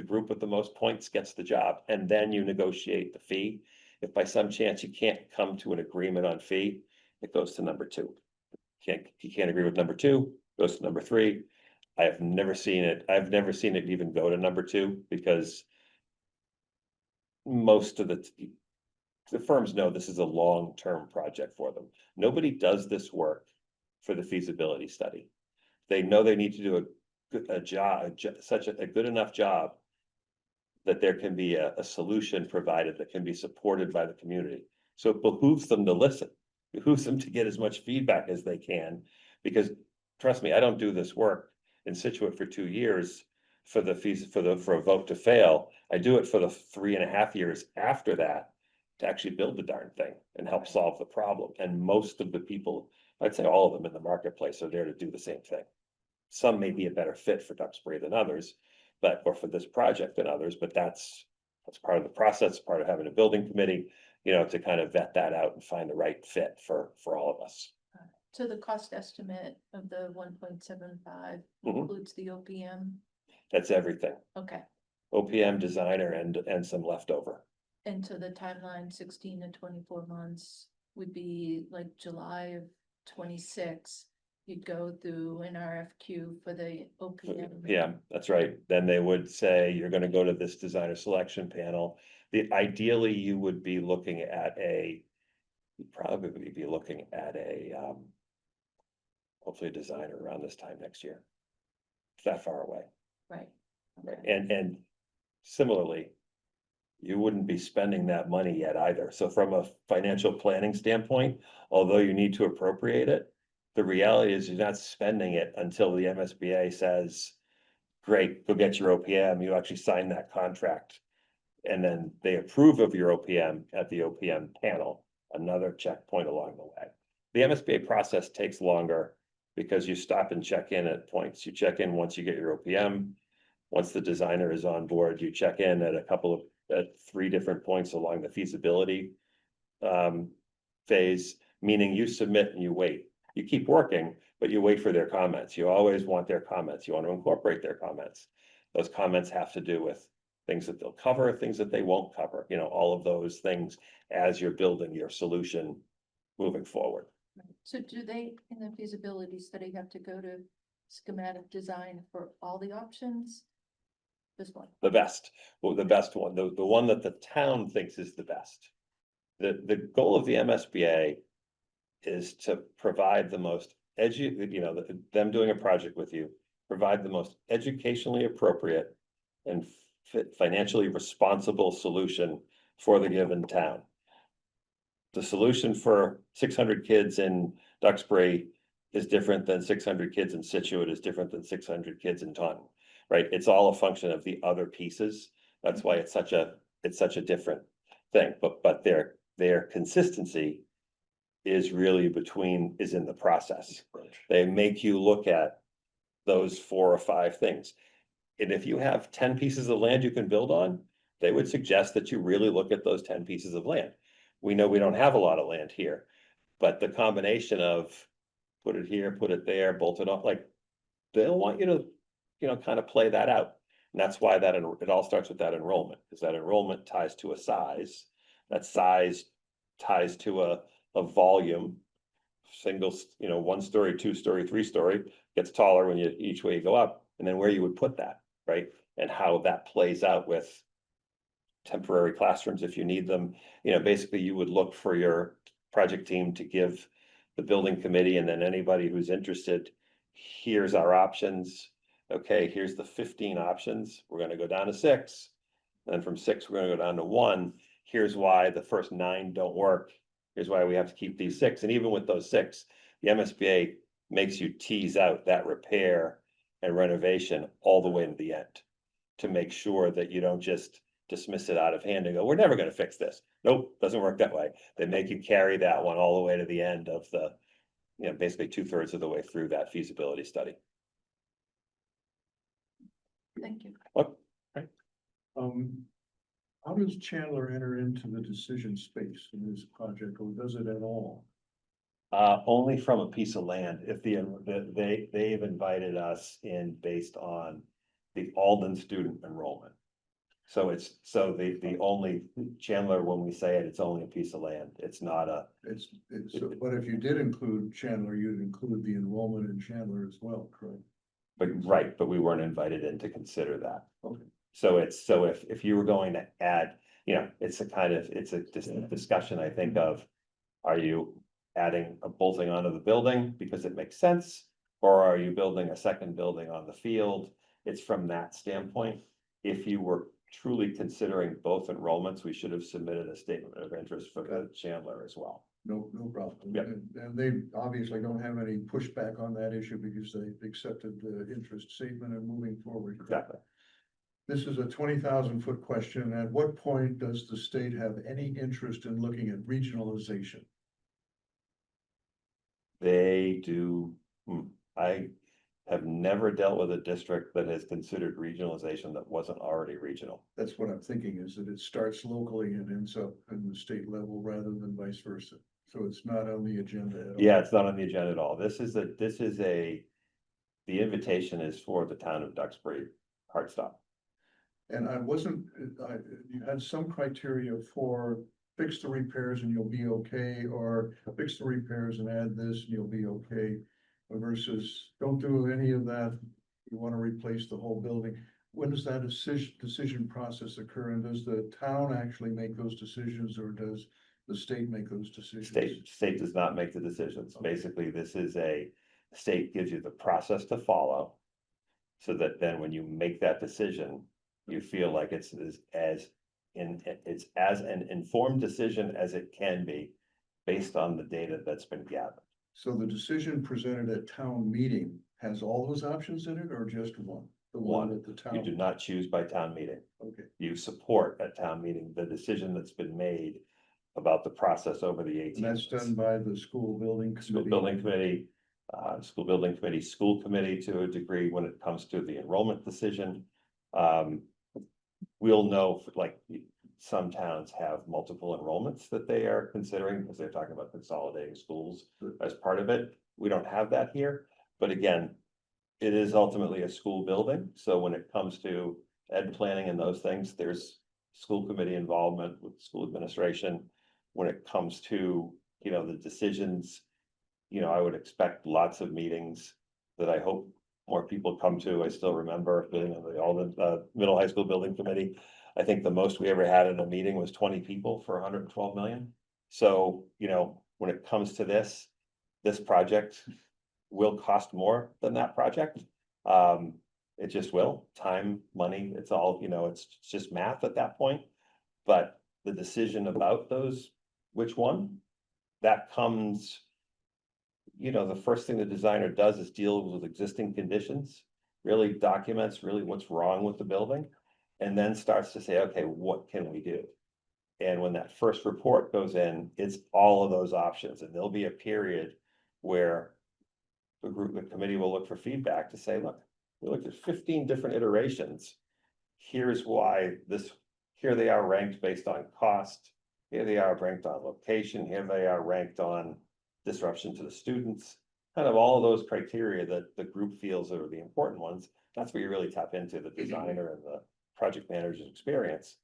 group with the most points gets the job. And then you negotiate the fee. If by some chance you can't come to an agreement on fee, it goes to number 2. You can't agree with number 2, goes to number 3. I've never seen it even go to number 2, because most of the firms know this is a long-term project for them. Nobody does this work for the feasibility study. They know they need to do a good enough job that there can be a solution provided that can be supported by the community. So it behooves them to listen. It behooves them to get as much feedback as they can, because trust me, I don't do this work in Situate for 2 years for a vote to fail. I do it for the 3.5 years after that to actually build the darn thing and help solve the problem. And most of the people I'd say all of them in the marketplace are there to do the same thing. Some may be a better fit for Duxbury than others, but, or for this project than others, but that's part of the process, part of having a building committee, to kind of vet that out and find the right fit for all of us. So the cost estimate of the 1.75 Mhm. includes the OPM, That's everything, okay, OPM, designer, and some leftover. and so the timeline 16 to 24 months would be like July of 26. You'd go through an RFQ for the OPM. Yeah, that's right. Then they would say, you're gonna go to this designer selection panel. Ideally, you would be looking at you'd probably be looking at hopefully a designer around this time next year. It's that far away. Right. Right, Okay. and similarly, you wouldn't be spending that money yet either. So from a financial planning standpoint, although you need to appropriate it, the reality is you're not spending it until the MSBA says, great, go get your OPM, you actually sign that contract. And then they approve of your OPM at the OPM panel, another checkpoint along the way. The MSBA process takes longer because you stop and check in at points. You check in once you get your OPM. Once the designer is on board, you check in at at 3 different points along the feasibility phase, meaning you submit and you wait. You keep working, but you wait for their comments. You always want their comments. You want to incorporate their comments. Those comments have to do with things that they'll cover, things that they won't cover, all of those things as you're building your solution moving forward. So do they, in the feasibility study, have to go to schematic design for all the options? This one, The best, well, the best one, the one that the town thinks is the best. The goal of the MSBA is to provide the most them doing a project with you, provide the most educationally appropriate and financially responsible solution for the given town. The solution for 600 kids in Duxbury is different than 600 kids in Situate, is different than 600 kids in Taunton, right? It's all a function of the other pieces. That's why it's such a different thing, but their consistency is really is in the process. They make you look at those 4 or 5 things. And if you have 10 pieces of land you can build on, they would suggest that you really look at those 10 pieces of land. We know we don't have a lot of land here, but the combination of put it here, put it there, bolt it off, like they'll want you to, kind of play that out. And that's why it all starts with that enrollment, because that enrollment ties to a size. That size ties to a volume. Single, 1-story, 2-story, 3-story gets taller when each way you go up, and then where you would put that, right? And how that plays out with temporary classrooms if you need them. Basically you would look for your project team to give the building committee and then anybody who's interested, here's our options. Okay, here's the 15 options. We're gonna go down to 6. And from 6, we're gonna go down to 1. Here's why the first 9 don't work. Here's why we have to keep these 6. And even with those 6, the MSBA makes you tease out that repair and renovation all the way to the end to make sure that you don't just dismiss it out of hand and go, we're never gonna fix this. Nope, doesn't work that way. They make you carry that one all the way to the end of the, basically 2/3 of the way through that feasibility study. thank you. How does Chandler enter into the decision space in this project, or does it at all? Only from a piece of land, if they've invited us in based on the Alden student enrollment. So the only Chandler, when we say it's only a piece of land, it's not But if you did include Chandler, you'd include the enrollment in Chandler as well, correct? but we weren't invited in to consider that. Okay. So if you were going to add, it's a discussion, I think, of, are you adding a bolting onto the building because it makes sense? Or are you building a second building on the field? It's from that standpoint. If you were truly considering both enrollments, we should have submitted a statement of interest for the Chandler as well. No problem. Yep. And they obviously don't have any pushback on that issue because they accepted the interest statement and moving forward. Exactly. This is a 20,000-foot question. At what point does the state have any interest in looking at regionalization? They do, I have never dealt with a district that has considered regionalization that wasn't already regional. That's what I'm thinking, is that it starts locally and ends up in the state level rather than vice versa. So it's not on the agenda at all. Yeah, it's not on the agenda at all. This is the invitation is for the town of Duxbury, hard stop. And I wasn't, you had some criteria for fix the repairs and you'll be okay, or fix the repairs and add this and you'll be okay. Versus don't do any of that, you wanna replace the whole building. When does that decision process occur, and does the town actually make those decisions, or does the state make those decisions? State does not make the decisions. Basically, this is state gives you the process to follow. So that then when you make that decision, you feel like it's as an informed decision as it can be based on the data that's been gathered. So the decision presented at town meeting has all those options in it, or just one? The one that the town? You do not choose by town meeting. Okay, You support at town meeting the decision that's been made about the process over the 18 and that's months. done by the school building School committee? building committee, school committee to a degree when it comes to the enrollment decision. We'll know, like, some towns have multiple enrollments that they are considering because they're talking about consolidating schools as part of it. We don't have that here, but again, it is ultimately a school building. So when it comes to ed planning and those things, there's school committee involvement with school administration. When it comes to, the decisions, I would expect lots of meetings that I hope more people come to. I still remember being on the middle high school building committee. I think the most we ever had in a meeting was 20 people for 112 million. So, when it comes to this project will cost more than that project. It just will. Time, money, it's all, it's just math at that point. But the decision about which one, that comes, the first thing the designer does is deal with existing conditions, really documents really what's wrong with the building, and then starts to say, okay, what can we do? And when that first report goes in, it's all of those options, and there'll be a period where the committee will look for feedback to say, look, we looked at 15 different iterations. Here's why here they are ranked based on cost. Here they are ranked on location. Here they are ranked on disruption to the students. Kind of all of those criteria that the group feels are the important ones. That's where you really tap into the designer and the project manager's experience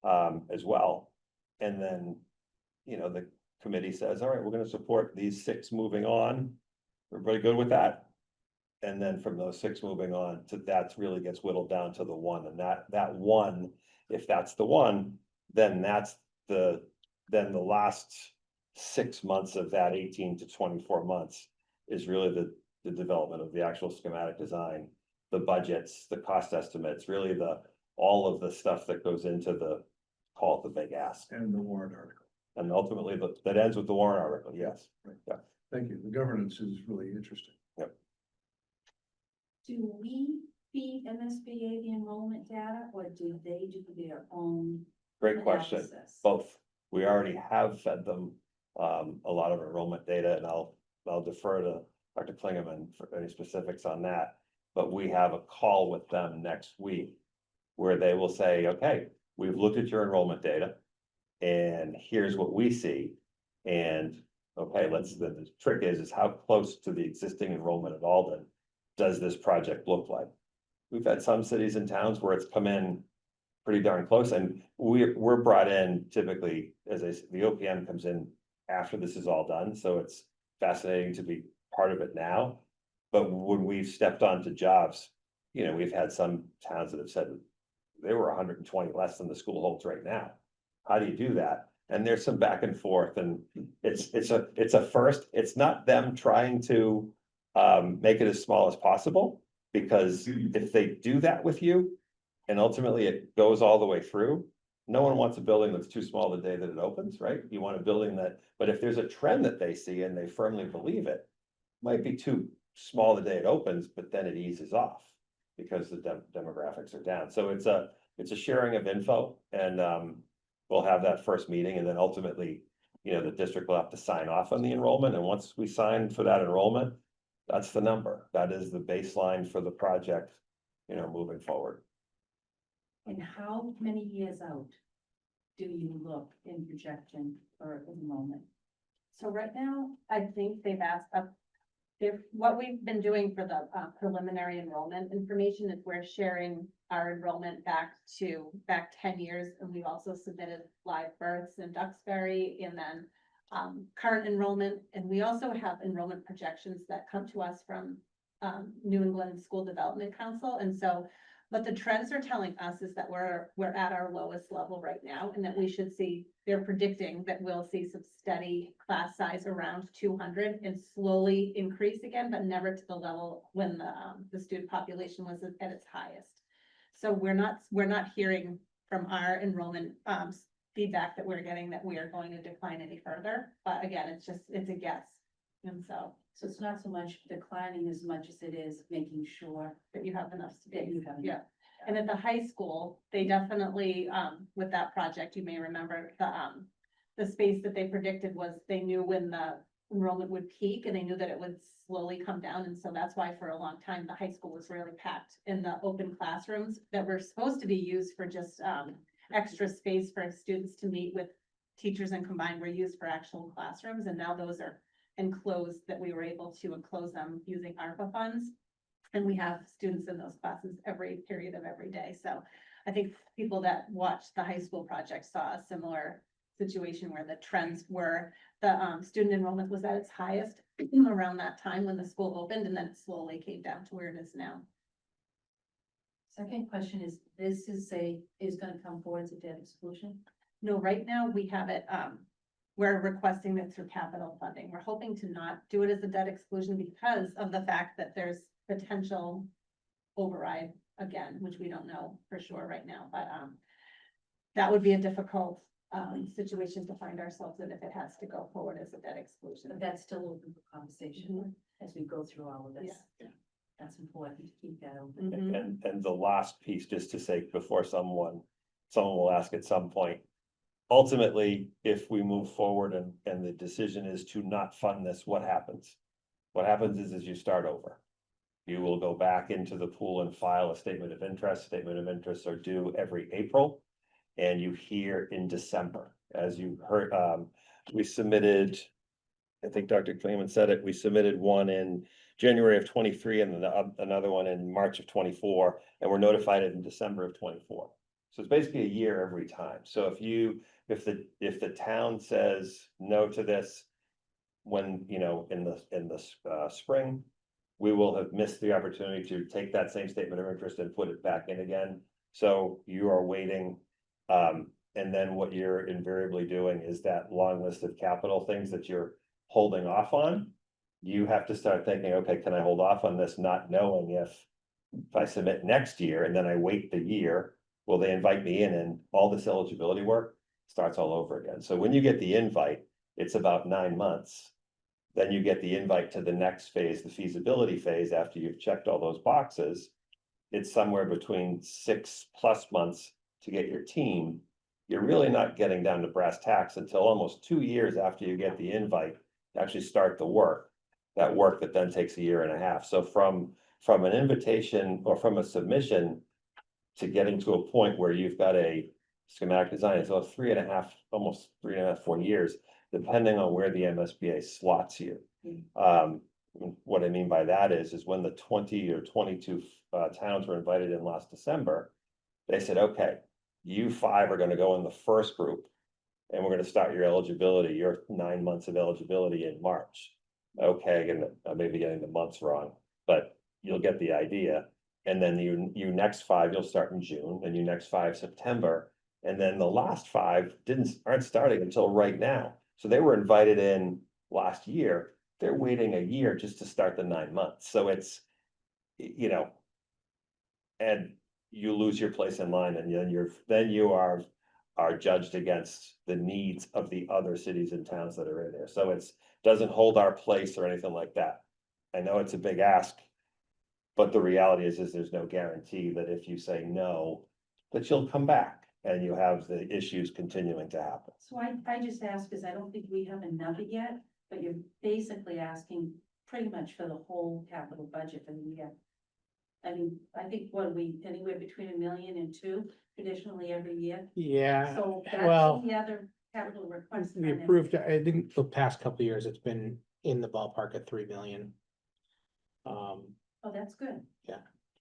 as well. And then, the committee says, all right, we're going to support these 6 moving on. Everybody good with that? And then from those 6 moving on to that really gets whittled down to the one, and that one, if that's the one, then that's the last 6 months of that 18 to 24 months is really the development of the actual schematic design, the budgets, the cost estimates, really all of the stuff that goes into call it the big ask. And the warrant article. And ultimately, that ends with the warrant article, yes. Right. Yeah. Thank you. The governance is really interesting. Do we feed MSBA the enrollment data, or do they do their own? Great question. analysis? Both. We already have fed them a lot of enrollment data, and I'll defer to Dr. Klingeman for any specifics on that. But we have a call with them next week where they will say, okay, we've looked at your enrollment data and here's what we see. And okay, the trick is how close to the existing enrollment at Alden does this project look like? We've had some cities and towns where it's come in pretty darn close, and we're brought in typically the OPM comes in after this is all done. So it's fascinating to be part of it now. But when we've stepped onto jobs, we've had some towns that have said they were 120 less than the school holds right now. How do you do that? And there's some back and forth, and it's a first. It's not them trying to make it as small as possible, because if they do that with you and ultimately it goes all the way through, no one wants a building that's too small the day that it opens, right? You want a building but if there's a trend that they see and they firmly believe it, might be too small the day it opens, but then it eases off because the demographics are down. So it's a sharing of info, and we'll have that first meeting, and then ultimately the district will have to sign off on the enrollment, and once we sign for that enrollment, that's the number. That is the baseline for the project, moving forward. And how many years out do you look in projection for enrollment? So right now, I think they've asked, what we've been doing for the preliminary enrollment information is we're sharing our enrollment back 10 years. And we've also submitted live births in Duxbury and then current enrollment. And we also have enrollment projections that come to us from New England School Development Council. And so what the trends are telling us is that we're at our lowest level right now, and that we should see, they're predicting that we'll see some steady class size around 200 and slowly increase again, but never to the level when the student population was at its highest. So we're not hearing from our enrollment feedback that we're getting that we are going to decline any further. But again, it's a guess. And so So it's not so much declining as much as it is making sure that you have enough that space. you have. Yeah. And at the high school, they definitely, with that project, you may remember the space that they predicted was, they knew when the enrollment would peak and they knew that it would slowly come down. And so that's why for a long time, the high school was really packed in the open classrooms that were supposed to be used for just extra space for students to meet with teachers and combined were used for actual classrooms. And now those are enclosed, that we were able to enclose them using ARPA funds. And we have students in those classes every period of every day. So I think people that watched the high school project saw a similar situation where the trends were, the student enrollment was at its highest around that time when the school opened, and then it slowly came down to where it is now. Second question is, this is gonna come forward as a debt exclusion? No, right now we have it, we're requesting it through capital funding. We're hoping to not do it as a debt exclusion because of the fact that there's potential override again, which we don't know for sure right now, but that would be a difficult situation to find ourselves in if it has to go forward as a debt exclusion. But that's still open for conversation as we go through all of this. Yeah. That's important to keep that open. Mhm. And the last piece, just to say, before someone will ask at some point. Ultimately, if we move forward and the decision is to not fund this, what happens? What happens is you start over. You will go back into the pool and file a statement of interest. Statement of interests are due every April. And you hear in December, as you heard, we submitted, I think Dr. Kleeman said it, we submitted one in January of 23 and then another one in March of 24, and we're notified in December of 24. So it's basically a year every time. So if the town says no to this, when, in the spring, we will have missed the opportunity to take that same statement of interest and put it back in again. So you are waiting. And then what you're invariably doing is that long list of capital things that you're holding off on. You have to start thinking, okay, can I hold off on this, not knowing if I submit next year and then I wait the year, will they invite me in, and all this eligibility work starts all over again. So when you get the invite, it's about 9 months. Then you get the invite to the next phase, the feasibility phase, after you've checked all those boxes. It's somewhere between 6+ months to get your team. You're really not getting down to brass tacks until almost 2 years after you get the invite to actually start the work. That work that then takes a year and a half. So from an invitation or from a submission to getting to a point where you've got a schematic design, it's about 3.5, almost 3.5, 4 years, depending on where the MSBA slots you. What I mean by that is when the 20 or 22 towns were invited in last December, they said, okay, you 5 are going to go in the first group, and we're going to start your eligibility, your 9 months of eligibility in March. Okay, and I may be getting the months wrong, but you'll get the idea. And then you next 5, you'll start in June, and you next 5 September, and then the last 5 aren't starting until right now. So they were invited in last year. They're waiting a year just to start the 9 months. So it's, and you lose your place in line, and then you are judged against the needs of the other cities and towns that are in there. So it's doesn't hold our place or anything like that. I know it's a big ask, but the reality is there's no guarantee that if you say no, that you'll come back. and you have the issues continuing to happen. So I just ask, because I don't think we have enough yet, but you're basically asking pretty much for the whole capital budget for the year. I mean, I think what we, anywhere between 1 million and 2 million traditionally every year. Yeah, So well, that's the other capital request. we kind of- approved, I think the past couple of years, it's been in the ballpark at 3 million. Oh, that's good. Yeah.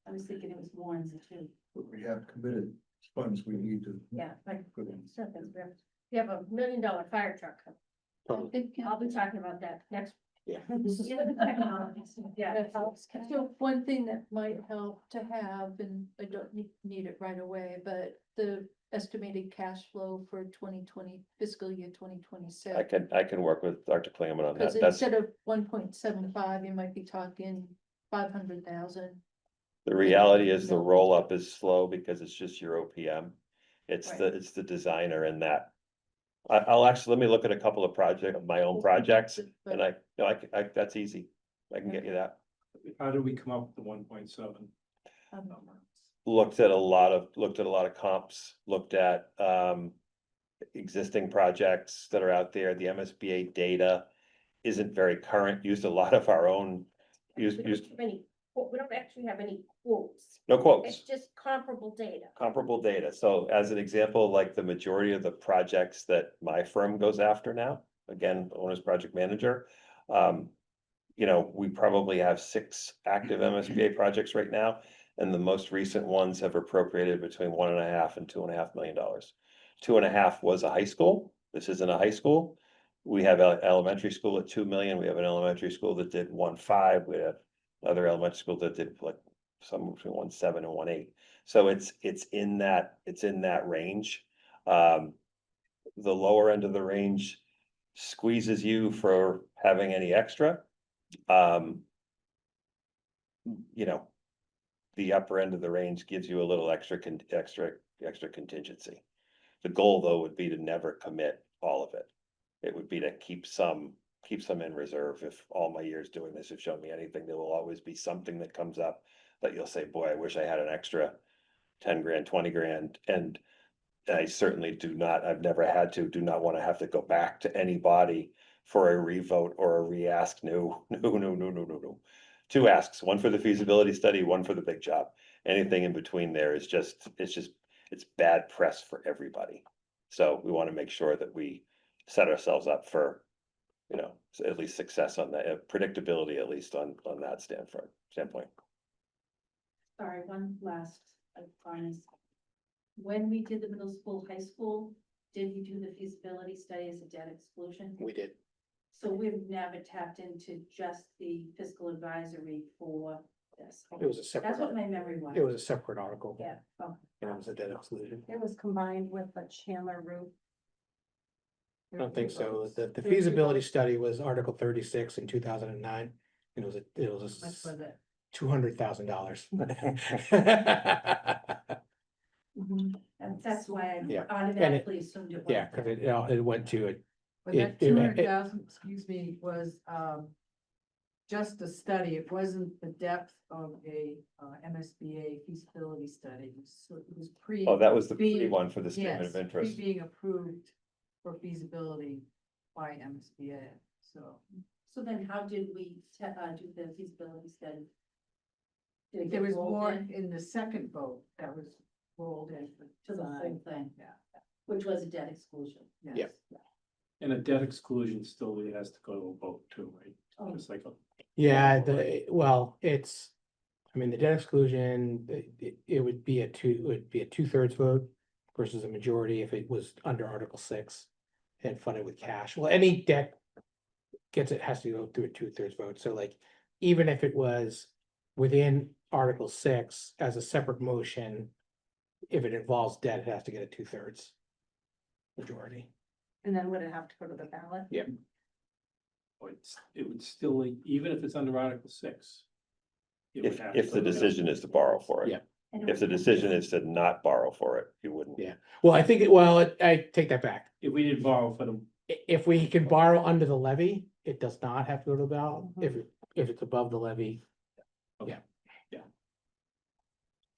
I was thinking it was more in the 2. But we have committed funds we need to Yeah, like, put in. You have $1 million fire truck. I think, I'll be talking about that next. Yeah. Yeah. so one thing that might help to have, and I don't need it right away, but the estimated cash flow for 2020 fiscal year 2026. I can work with Dr. Klingman on that. Because That's, instead of 1.75, you might be talking 500,000. the reality is the roll up is slow because it's just your OPM. It's Right. it's the designer in that. I'll actually, let me look at a couple of my own projects, and that's easy. I can get you that. How do we come up with the 1.7? Looked at a lot of comps, looked at existing projects that are out there. The MSBA data isn't very current, used a lot of our own, used, We don't actually have any quotes. no quotes. It's just comparable data. Comparable data. So as an example, like the majority of the projects that my firm goes after now, again, owner's project manager. You know, we probably have 6 active MSBA projects right now, and the most recent ones have appropriated between $1.5 and $2.5 million. 2.5 was a high school. This isn't a high school. We have an elementary school at 2 million. We have an elementary school that did 1.5. We have other elementary school that did like somewhere between 1.7 and 1.8. So it's in that range. The lower end of the range squeezes you for having any extra. You know, the upper end of the range gives you a little extra contingency. The goal, though, would be to never commit all of it. It would be to keep some in reserve. If all my years doing this have shown me anything, there will always be something that comes up that you'll say, boy, I wish I had an extra 10 grand, 20 grand. And I certainly do not want to have to go back to anybody for a revote or a re-ask. No. 2 asks, one for the feasibility study, one for the big job. Anything in between there is it's bad press for everybody. So we want to make sure that we set ourselves up for, you know, at least success on that, predictability, at least on that standpoint. sorry, one last, I promise. When we did the middle school, high school, did we do the feasibility study as a debt exclusion? We did. So we've never tapped into just the fiscal advisory for this. It was a separate, That's what my memory was. it was a separate article. Yeah, oh, And it was a debt exclusion. It was combined with the Chandler roof. I don't think so. The feasibility study was Article 36 in 2009. And it was Much was it? $200,000. and that's why Yeah. I automatically assumed it was. Yeah, because it went to it. But It- that it- 200,000, excuse me, was just a study. It wasn't the depth of a MSBA feasibility study. It was pre. Oh, that was the being- pre-one for the statement yes, of interest. Being approved for feasibility by MSBA, so. So then how did we do the feasibility study? Did it There get was rolled more in in the second vote that was rolled in. to the whole thing? Yeah. Which was a debt exclusion. Yes. And a debt exclusion still has to go to a vote too, right? Oh. It's like a. Yeah, the debt exclusion, it would be a 2/3 vote versus a majority if it was under Article 6 and funded with cash. Well, any debt has to go through a 2/3 vote. So like, even if it was within Article 6 as a separate motion, if it involves debt, it has to get a 2/3 majority. And then would it have to go to the ballot? It would still, even if it's under Article 6. it would have to If the go to- decision is to borrow for it. Yeah. If the decision is to not borrow for it, you wouldn't. Yeah. Well, I take that back. If we did borrow for them, If we can borrow under the levy, it does not have to go to the ballot. If it's above the levy.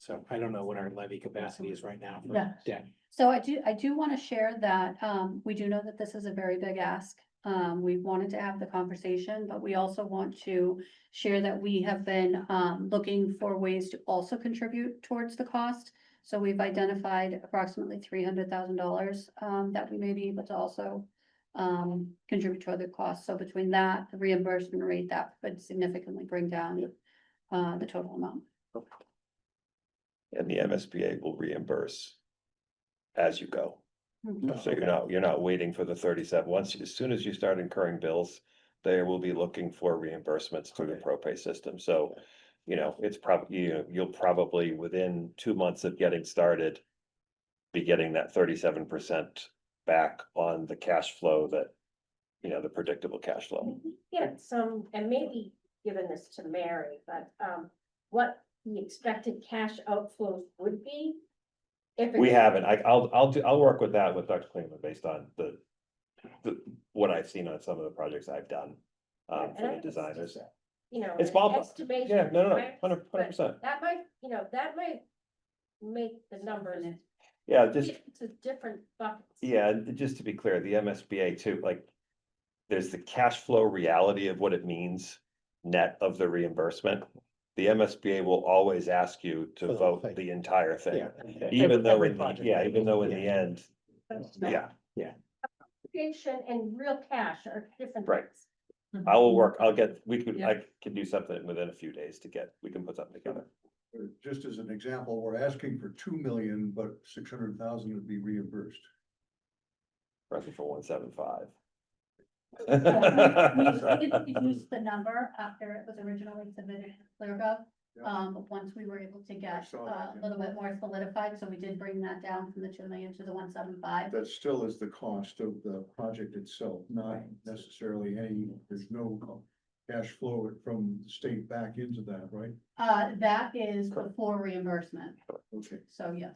So I don't know what our levy capacity is right now for Yeah. debt. So I do want to share that, we do know that this is a very big ask. We wanted to have the conversation, but we also want to share that we have been, looking for ways to also contribute towards the cost. So we've identified approximately $300,000, that we may be able to also, contribute toward the cost. So between that, the reimbursement rate, that would significantly bring down, the total amount. And the MSBA will reimburse as you go. Mhm. So you're not waiting for the 37. As soon as you start incurring bills, they will be looking for reimbursements through the ProPay system. So, it's probably, you'll probably within 2 months of getting started, be getting that 37% back on the cash flow that, the predictable cash flow. Get some, and maybe given this to Mary, but, what the expected cash outflows would be? If We it- haven't, I'll work with that with Dr. Klingman based on the, what I've seen on some of the projects I've done. And For I the designers. You know. It's an ballpark. estimation, Yeah, no, right? 100%. That might, that might make the numbers Yeah, just, fit into different buckets. yeah, and just to be clear, the MSBA too, like. There's the cash flow reality of what it means, net of the reimbursement. The MSBA will always ask you For to the whole vote thing. the entire thing, Yeah. even though, Every project. even though in Yeah. the end, yeah, Application and real cash are different. Right. things. I will work, Yeah. I can do something within a few days we can put something together. Just as an example, we're asking for 2 million, but 600,000 would be reimbursed. Roughly for 175. We did use the number after it was originally submitted to ClearGov. But once we were able to get saw a that, yeah. little bit more solidified, so we did bring that down from the 2 million to the 175. That still is the cost of the project itself, not necessarily there's no cash flow from the state back into that, right? That is before reimbursement, Okay, so yes.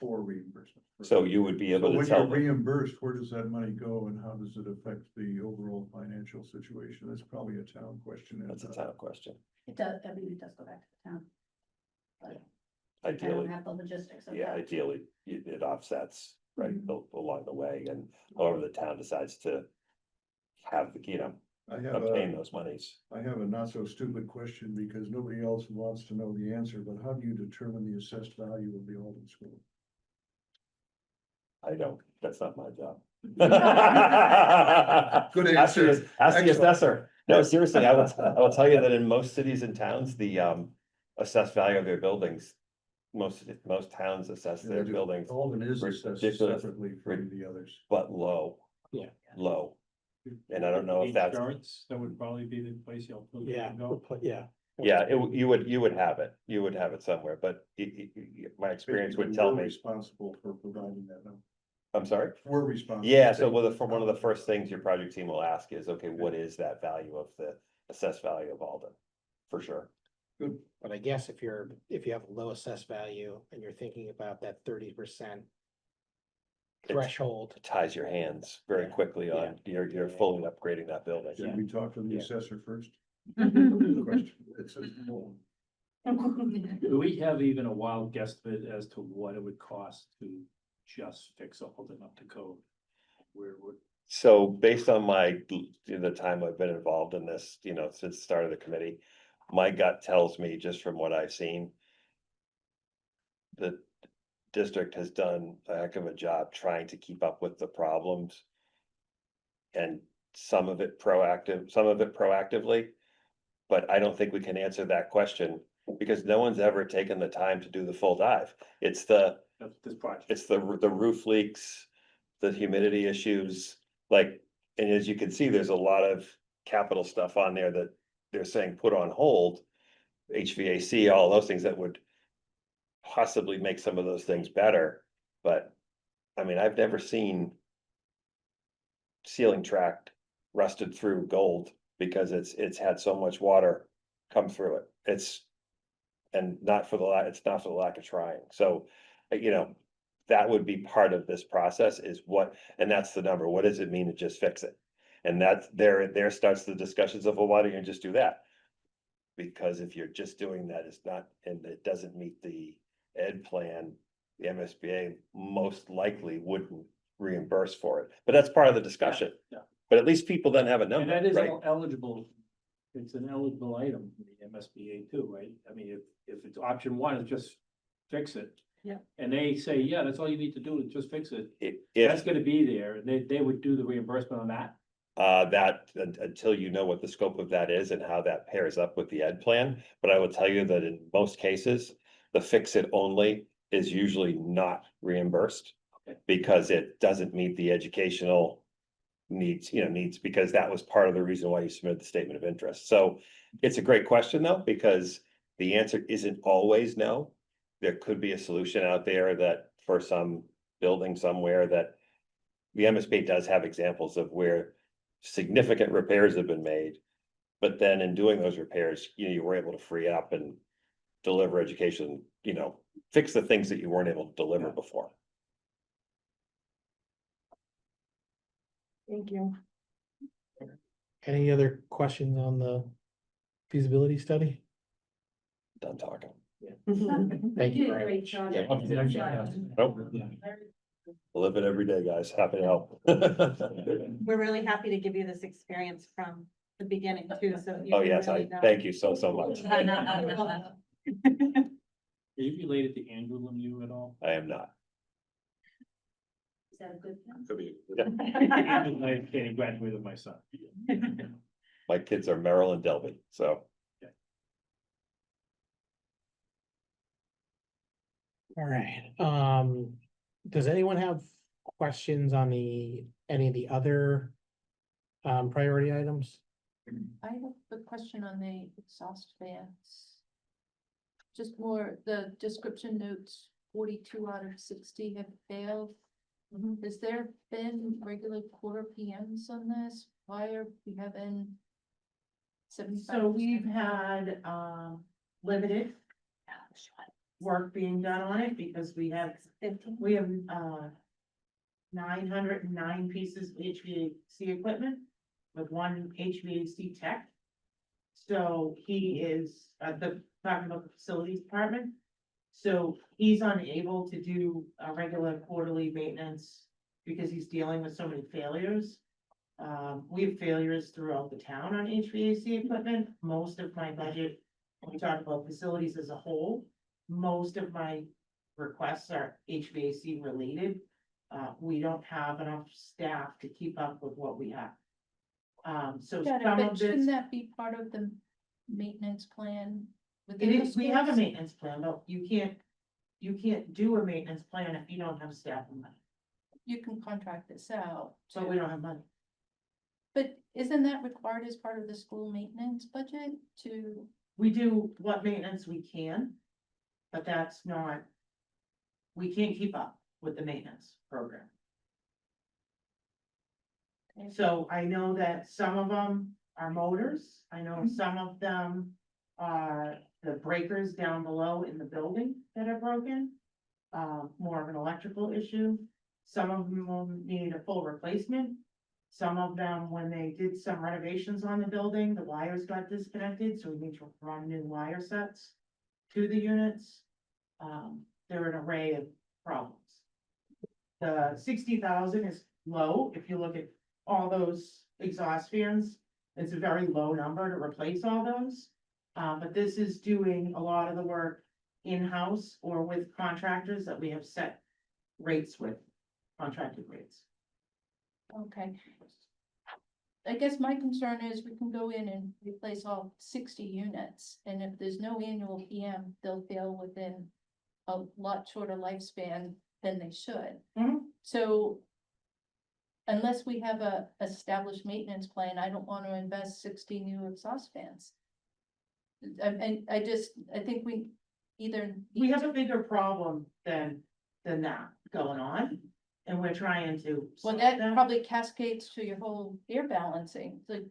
for reimbursement. So you would be So able to when tell you're them, reimbursed, where does that money go and how does it affect the overall financial situation? That's probably a town question. that's a town question, It does, I mean, it does go back to the town. But I don't ideally, have the logistics of yeah, that. ideally, it offsets, right, Mhm. along the way, and however the town decides to. Have, I have obtain a, those monies. I have a not so stupid question because nobody else wants to know the answer, but how do you determine the assessed value of the Alden School? I don't, that's not my job. Good Ask the- answer. Ask the Excellent. assessor. No, seriously, I will tell you that in most cities and towns, the assessed value of their buildings. Most towns assess their buildings, Alden is assessed ridiculous, separately from the others. but low. Yeah. Low, and I don't know if that's, Insurance, that would probably be the place you'll. Yeah, Go. yeah. yeah, you would have it somewhere, but my experience would tell We're me, responsible for providing that. No? I'm sorry. We're responsible. Yeah, so one of the first things your project team will ask is, okay, what is that value of the assessed value of Alden? For sure. Good. But I guess if you have a low assessed value and you're thinking about that 30% threshold. It ties your hands very quickly on, you're fully upgrading that building. Should we talk to the Yeah. assessor first? Question. It's a- Do we have even a wild guesstimate as to what it would cost to just fix Alden up to code? Where would, So based on the time I've been involved in this, since the start of the committee, my gut tells me, just from what I've seen. The district has done a heck of a job trying to keep up with the problems. And some of it proactively. But I don't think we can answer that question because no one's ever taken the time to do the full dive. It's that's this project? it's the roof leaks, the humidity issues, and as you can see, there's a lot of capital stuff on there that they're saying put on hold. HVAC, all those things that would possibly make some of those things better, but I mean, I've never seen ceiling track rusted through gold because it's had so much water come through it. It's not for the lack of trying. So, that would be part of this process and that's the number. What does it mean to just fix it? And there starts the discussions of, well, why don't you just do that? Because if you're just doing that, it's not, and it doesn't meet the ed plan, the MSBA most likely wouldn't reimburse for it, but that's part of the discussion. Yeah. But at least people then have a And number, that is right? eligible, it's an eligible item in the MSBA too, right? I mean, if it's option one, is just fix it. Yeah. And they say, yeah, that's all you need to do, is just fix it. If That's gonna be there, and they would do the reimbursement on that. until you know what the scope of that is and how that pairs up with the ed plan. But I will tell you that in most cases, the fix it only is usually not reimbursed. Okay. Because it doesn't meet the educational needs, because that was part of the reason why you submitted the statement of interest. So it's a great question though, because the answer isn't always no. There could be a solution out there that for some building somewhere that the MSBA does have examples of where significant repairs have been made. But then in doing those repairs, you were able to free up and deliver education, fix the things that you weren't able to deliver before. Thank you. Any other questions on the feasibility study? Done talking. Thank you did a very great much. job. Yeah. Nope. Live it every day, guys. Happy to help. We're really happy to give you this experience from the beginning too, so. you Oh, can yes, really I know. thank you so much. Are you related to Andrew Lemieux at all? I am not. Is that a good thing? Could be. Andrew and I Kenny graduated with my son. My kids are Merrill and Delby, so. All right, does anyone have questions on any of the other priority items? I have a question on the exhaust fans. Just more, the description notes, 42 out of 60 have failed. Has there been regular quarter PMs on this? Why are we having 75%? So we've had, limited work being done on it because we have 909 pieces of HVAC equipment with one HVAC tech. So he is talking about the facilities department. So he's unable to do a regular quarterly maintenance because he's dealing with so many failures. We have failures throughout the town on HVAC equipment. Most of my budget, when we talk about facilities as a whole, most of my requests are HVAC related. We don't have enough staff to keep up with what we have. So Got it, some but of shouldn't this, that be part of the maintenance plan? it within the is, we have a schools? maintenance plan, but you can't do a maintenance plan if you don't have staff and money. You can contract this out. So we don't have money. But isn't that required as part of the school maintenance budget to? We do what maintenance we can, but that's not, we can't keep up with the maintenance program. So I know that some of them are motors, I know some of them are the breakers down below in the building that are broken. More of an electrical issue, some of them will need a full replacement. Some of them, when they did some renovations on the building, the wires got disconnected, so we need to run new wire sets to the units. There are an array of problems. The 60,000 is low, if you look at all those exhaust fans, it's a very low number to replace all those. But this is doing a lot of the work in-house or with contractors that we have set rates with, contracted rates. Okay. I guess my concern is we can go in and replace all 60 units, and if there's no annual PM, they'll fail within a lot shorter lifespan than they should. Mhm. So unless we have a established maintenance plan, I don't want to invest 60 new exhaust fans. And I think we either. We have a bigger problem than that going on, and we're trying to. Well, solve that probably cascades to your whole air balancing, like,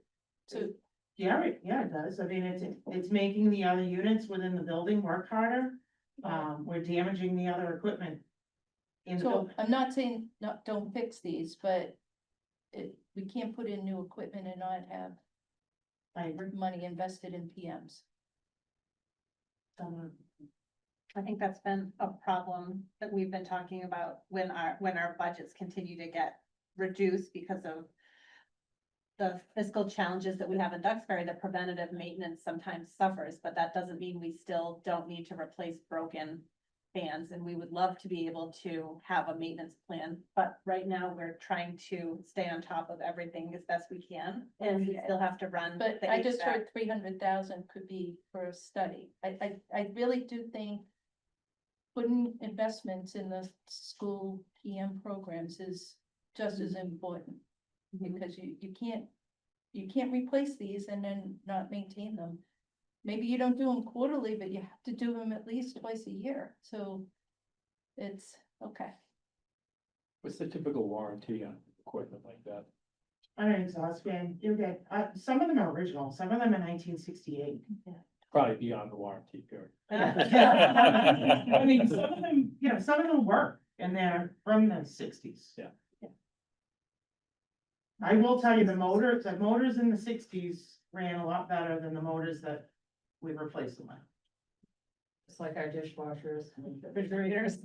so. Yeah, it does. I mean, it's making the other units within the building work harder. We're damaging the other equipment. In the So building. I'm not saying don't fix these, but we can't put in new equipment and not have I agree. money invested in PMs. I think that's been a problem that we've been talking about when our budgets continue to get reduced because of the fiscal challenges that we have in Duxbury, the preventative maintenance sometimes suffers, but that doesn't mean we still don't need to replace broken fans, and we would love to be able to have a maintenance plan, but right now we're trying to stay on top of everything as best we can, and we still have to run. But the I just HVAC. heard 300,000 could be for a study. I really do think putting investments in the school PM programs is just as important. Because you can't replace these and then not maintain them. Maybe you don't do them quarterly, but you have to do them at least twice a year, so it's, okay. What's the typical warranty on equipment like that? On an exhaust fan, you get, some of them are original, some of them are 1968. Probably beyond the warranty period. I mean, some of them, you know, some of them work and they're from the sixties. Yeah. I will tell you, the motors in the sixties ran a lot better than the motors that we replaced them with. It's like our dishwashers, refrigerators.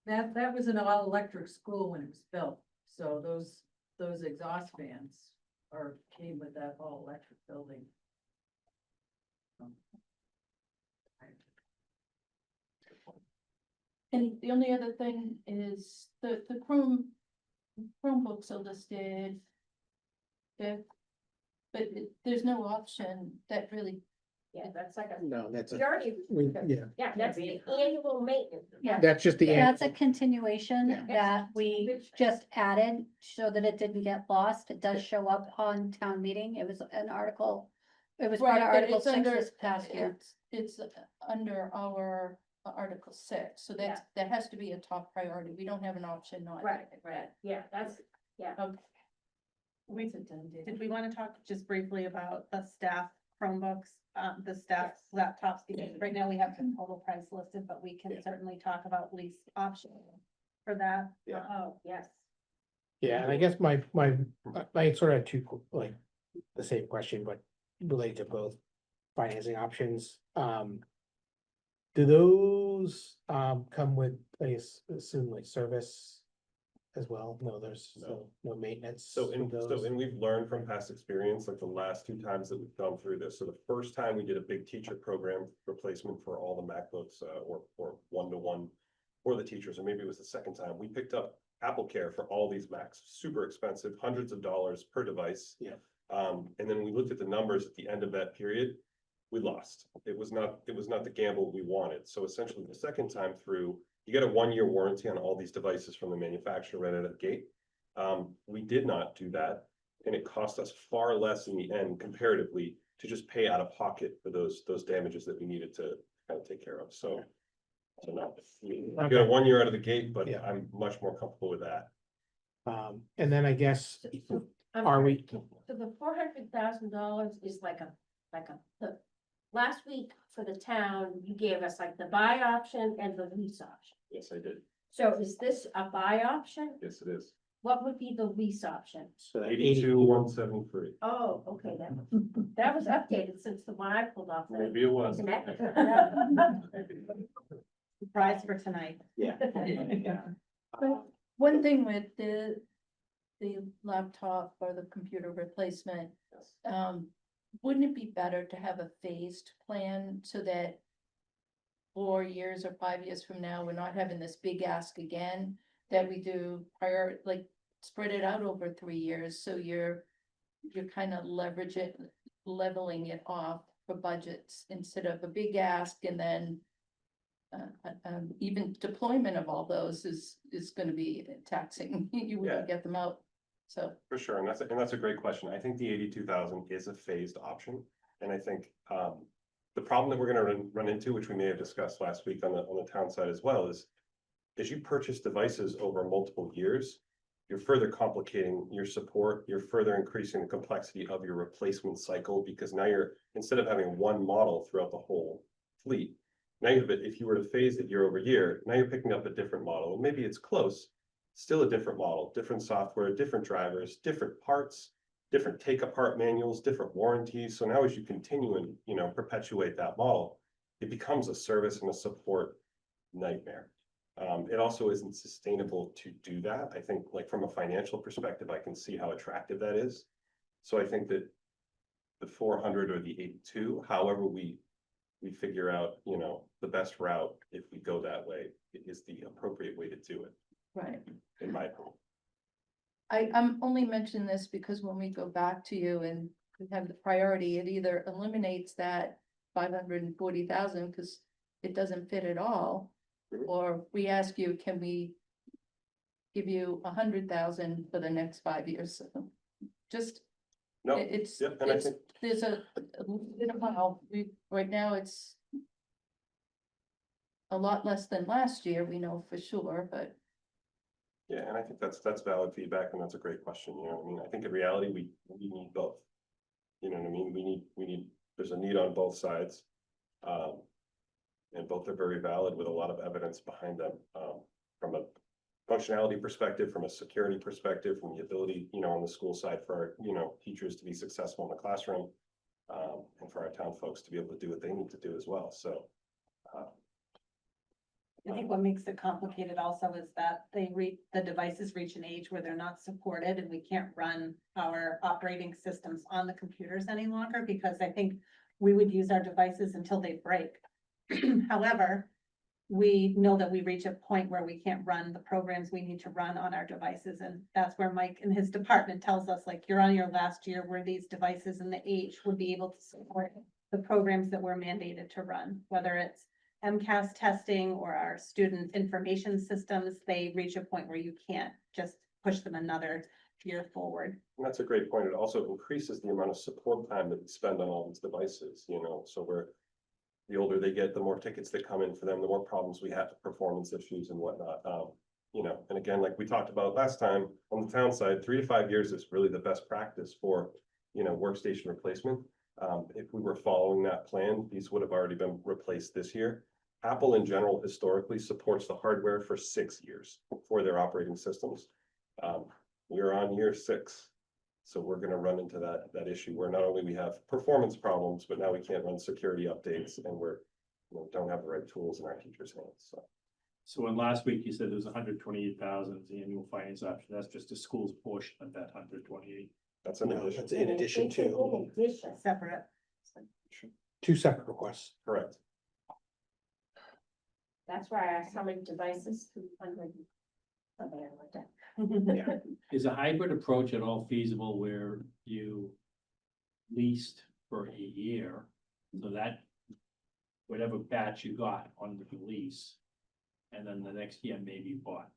That, That was an all-electric school when it was built, so those exhaust fans came with that all-electric building. And the only other thing is the Chromebooks are listed. But there's no option that really, Yeah, that's like a, No, that's we already, yeah, that's the annual maintenance. that's just the. That's a continuation Yeah. that we just added so that it didn't get lost. It does show up on town meeting. It was an article. It was part right, of but Article it's 6 under, this past year. it's under our Article 6, so that has to be a top priority. We don't have an option not. to. Right, yeah, that's, Okay. Did we want to talk just briefly about the staff Chromebooks, the staff laptops? Because right now we have the total price listed, but we can certainly talk about lease option for that. Yeah. oh, yes. Yeah, and I guess my sort of two, like, the same question, but related to both financing options. Do those, come with, I assume, like, service as well? No, there's no maintenance. So, with those? and we've learned from past experience, like the last two times that we've gone through this. So the first time we did a big teacher program replacement for all the MacBooks, or one-to-one for the teachers, or maybe it was the second time, we picked up Apple Care for all these Macs, super expensive, hundreds of dollars per device. Yeah. And then we looked at the numbers at the end of that period, we lost. It was not the gamble we wanted. So essentially the second time through, you get a 1-year warranty on all these devices from the manufacturer right out of the gate. We did not do that, and it cost us far less in the end comparatively to just pay out of pocket for those damages that we needed to kind of take care of. So no, you get a 1 year out of the gate, but Yeah. I'm much more comfortable with that. And then I guess, I'm are sorry. we, So the $400,000 is like the last week for the town, you gave us like the buy option and the lease option. Yes, I did. So is this a buy option? Yes, it is. What would be the lease option? so 82,173. Oh, okay, that was updated since the one I pulled off. the Maybe it was. internet. Prize for tonight. Yeah. But one thing with the laptop or the computer replacement, wouldn't it be better to have a phased plan so that 4 years or 5 years from now, we're not having this big ask again, that we do like spread it out over 3 years, so you're kind of leveling it off for budgets instead of a big ask, and then even deployment of all those is gonna be taxing. You wouldn't get them out, so. For sure, and that's a great question. I think the 82,000 is a phased option, and I think the problem that we're gonna run into, which we may have discussed last week on the town side as well, is as you purchase devices over multiple years, you're further complicating your support, you're further increasing the complexity of your replacement cycle, because now instead of having one model throughout the whole fleet, now you have it, if you were to phase it year over year, now you're picking up a different model, and maybe it's close, still a different model, different software, different drivers, different parts, different take apart manuals, different warranties. So now as you continue and, perpetuate that model, it becomes a service and a support nightmare. It also isn't sustainable to do that. I think like from a financial perspective, I can see how attractive that is. So I think that the 400 or the 82, however we figure out, you know, the best route, if we go that way, is the appropriate way to do it, Right. in my opinion. I'm only mentioning this because when we go back to you and we have the priority, it either eliminates that 540,000 because it doesn't fit at all. Or we ask you, can we give you 100,000 for the next 5 years? Just, No, it's, yep, and I it's, think, there's a bit of, well, right now it's a lot less than last year, we know for sure, but yeah, and I think that's valid feedback, and that's a great question, you know what I mean? I think in reality, we need both. You know what I mean? We need, there's a need on both sides. And both are very valid with a lot of evidence behind them, from a functionality perspective, from a security perspective, from the ability, you know, on the school side for our, you know, teachers to be successful in the classroom. And for our town folks to be able to do what they need to do as well, so. I think what makes it complicated also is that the devices reach an age where they're not supported and we can't run our operating systems on the computers any longer, because I think we would use our devices until they break. However, we know that we reach a point where we can't run the programs we need to run on our devices, and that's where Mike and his department tells us, like, you're on your last year where these devices and the age would be able to support the programs that we're mandated to run, whether it's MCAS testing or our student information systems. They reach a point where you can't just push them another year forward. And that's a great point. It also increases the amount of support time that we spend on all these devices, you know, so the older they get, the more tickets that come in for them, the more problems we have, performance issues and whatnot. You know, and again, like we talked about last time, on the town side, 3 to 5 years is really the best practice for, you know, workstation replacement. If we were following that plan, these would have already been replaced this year. Apple in general historically supports the hardware for 6 years for their operating systems. We're on year 6. So we're gonna run into that issue where not only we have performance problems, but now we can't run security updates, and we're, you know, don't have the right tools in our teachers' hands, so. So when last week you said there's 128,000 the annual finance option, that's just the school's portion of that 128. That's an No, addition. that's in addition It's in to addition. Separate. 2 separate requests. Correct. That's why I asked how many devices, 200. Something like that. Yeah. Is a hybrid approach at all feasible where you leased for a year, so that whatever batch you got on the lease, and then the next year maybe you bought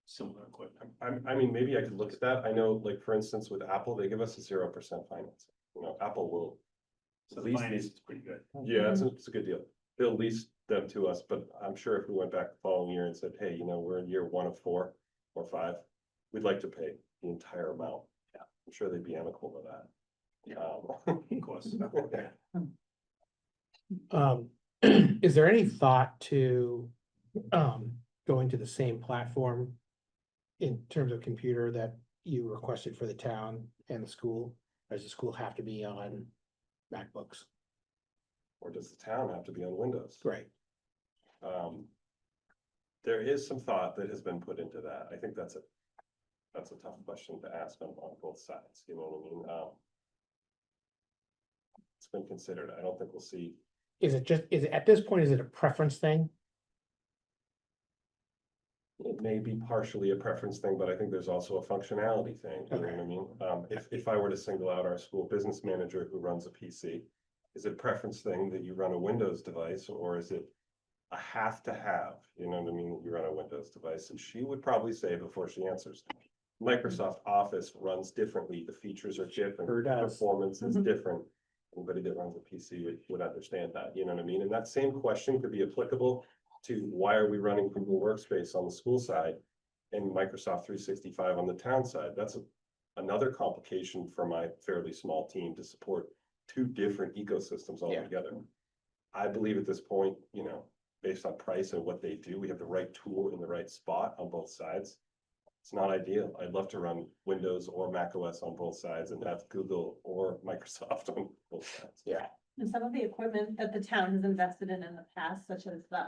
similar equipment? I mean, maybe I could look at that. I know, like, for instance, with Apple, they give us a 0% financing. You know, Apple will. So the lease finance these- is pretty good. Yeah, it's a good deal. They'll lease them to us, but I'm sure if we went back the following year and said, hey, you know, we're in year 1 of 4 or 5, we'd like to pay the entire amount. Yeah, I'm sure they'd be amicable with that. Of course. Is there any thought to going to the same platform in terms of computer that you requested for the town and the school? Or does the school have to be on MacBooks? Or does the town have to be on Windows? Right. There is some thought that has been put into that. I think that's a tough question to ask on both sides, you know what I mean? It's been considered. I don't think we'll see. Is it at this point, is it a preference thing? It may be partially a preference thing, but I think there's also a functionality thing, you know what I mean? If I were to single out our school business manager who runs a PC, is it a preference thing that you run a Windows device, or is it a have to have, you know what I mean, that you run a Windows device? And she would probably say before she answers, Microsoft Office runs differently, the features are different, Sure does. performance is different. Anybody that runs a PC would understand that, you know what I mean? And that same question could be applicable to why are we running Google Workspace on the school side and Microsoft 365 on the town side? That's another complication for my fairly small team to support 2 different ecosystems altogether. I believe at this point, you know, based on price and what they do, we have the right tool in the right spot on both sides. It's not ideal. I'd love to run Windows or Mac OS on both sides and have Google or Microsoft on both sides. Yeah. And some of the equipment that the town has invested in the past, such as the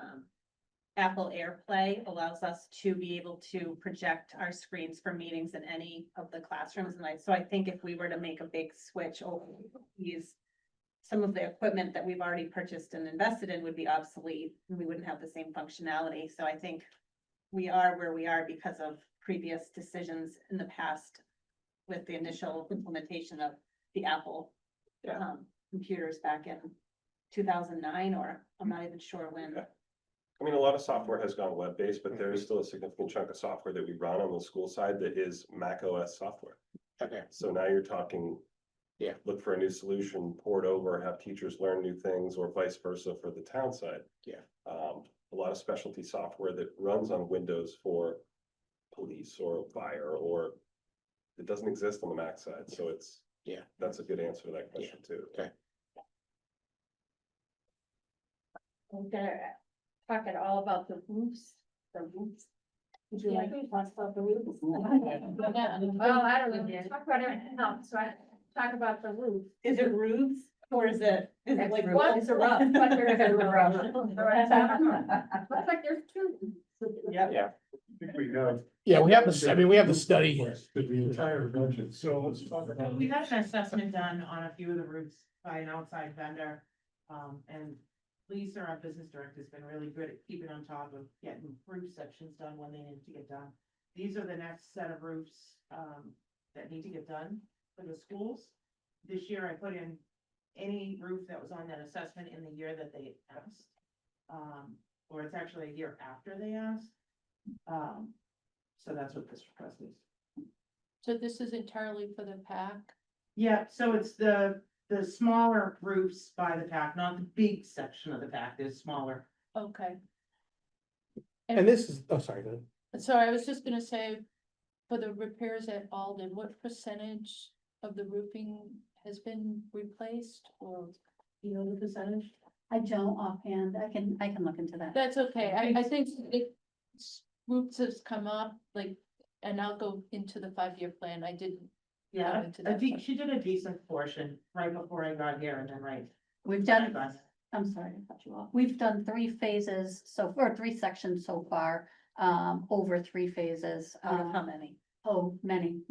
Apple AirPlay, allows us to be able to project our screens for meetings in any of the classrooms. And so I think if we were to make a big switch over these, some of the equipment that we've already purchased and invested in would be obsolete, and we wouldn't have the same functionality. So I think we are where we are because of previous decisions in the past with the initial implementation of the Apple computers back in 2009, or I'm not even sure when. I mean, a lot of software has gone web-based, but there is still a significant chunk of software that we run on the school side that is Mac OS software. Okay. So now you're talking. Yeah. Look for a new solution, port over, have teachers learn new things, or vice versa for the town side. Yeah. A lot of specialty software that runs on Windows for police or fire, or it doesn't exist on the Mac side, so it's. Yeah. That's a good answer to that question too. Okay. We're gonna talk it all about the roofs, Would you like to talk about the roofs? Well, I don't know, talk about everything else, so I talk about the roof. Is it roofs or is it like? What's a roof? But there's a roof. Looks like there's two. Yeah. Yeah. I think we have. Yeah, we have the, I mean, we have the study. The entire budget, so let's talk about. We had an assessment done on a few of the roofs by an outside vendor. And Lisa, our business director, has been really good at keeping on top of getting roof sections done when they need to get done. These are the next set of roofs, that need to get done for the schools. This year I put in any roof that was on that assessment in the year that they asked. Or it's actually a year after they asked. So that's what this request is. So this is entirely for the PAC? Yeah, so it's the smaller roofs by the pack, not the big section of the pack, there's smaller. Okay. And this is, oh, sorry, go ahead. Sorry, I was just gonna say, for the repairs at Alden, what percentage of the roofing has been replaced, or you know the percentage? I don't offhand, I can look into that. That's okay, I think roofs has come up, like, and I'll go into the 5-year plan, I didn't. Yeah, into I that think part. she did a decent portion right before I got here and then right. We've done, I'm sorry to cut you off. We've done 3 phases, or 3 sections so far, over 3 phases. Out of how many? Oh, many.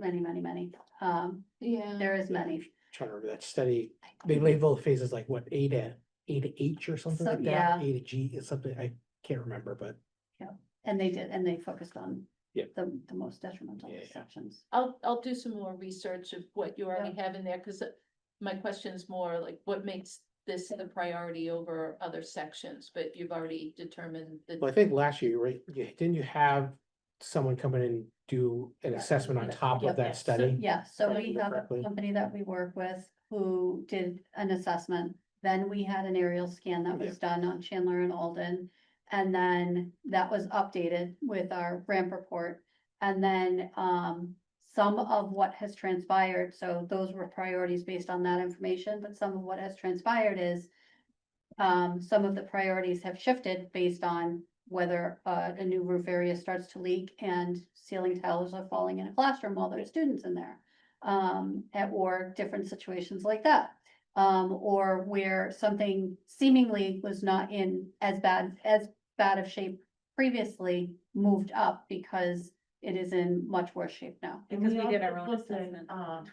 Yeah. There is many. Trying to remember that study, they label the phases like what, A to H or something So, like that, yeah. A to G is something, I can't remember, but. And they focused on Yeah. the most detrimental Yeah. sections. I'll do some more research of what you already have in there, cause my question's more like, what makes this the priority over other sections, but you've already determined Well, that. I think last year, right, didn't you have someone come in and do an assessment on top of Yep. that study? Yeah, so we Remember have a correctly? company that we work with who did an assessment. Then we had an aerial scan that was done on Chandler and Alden. And then that was updated with our ramp report. And then some of what has transpired, so those were priorities based on that information, but some of what has transpired is some of the priorities have shifted based on whether a new roof area starts to leak and ceiling tiles are falling in a classroom while there's students in there. Or different situations like that. Or where something seemingly was not in as bad of shape previously moved up because it is in much worse shape now. Because we did our also own looked at, assessment.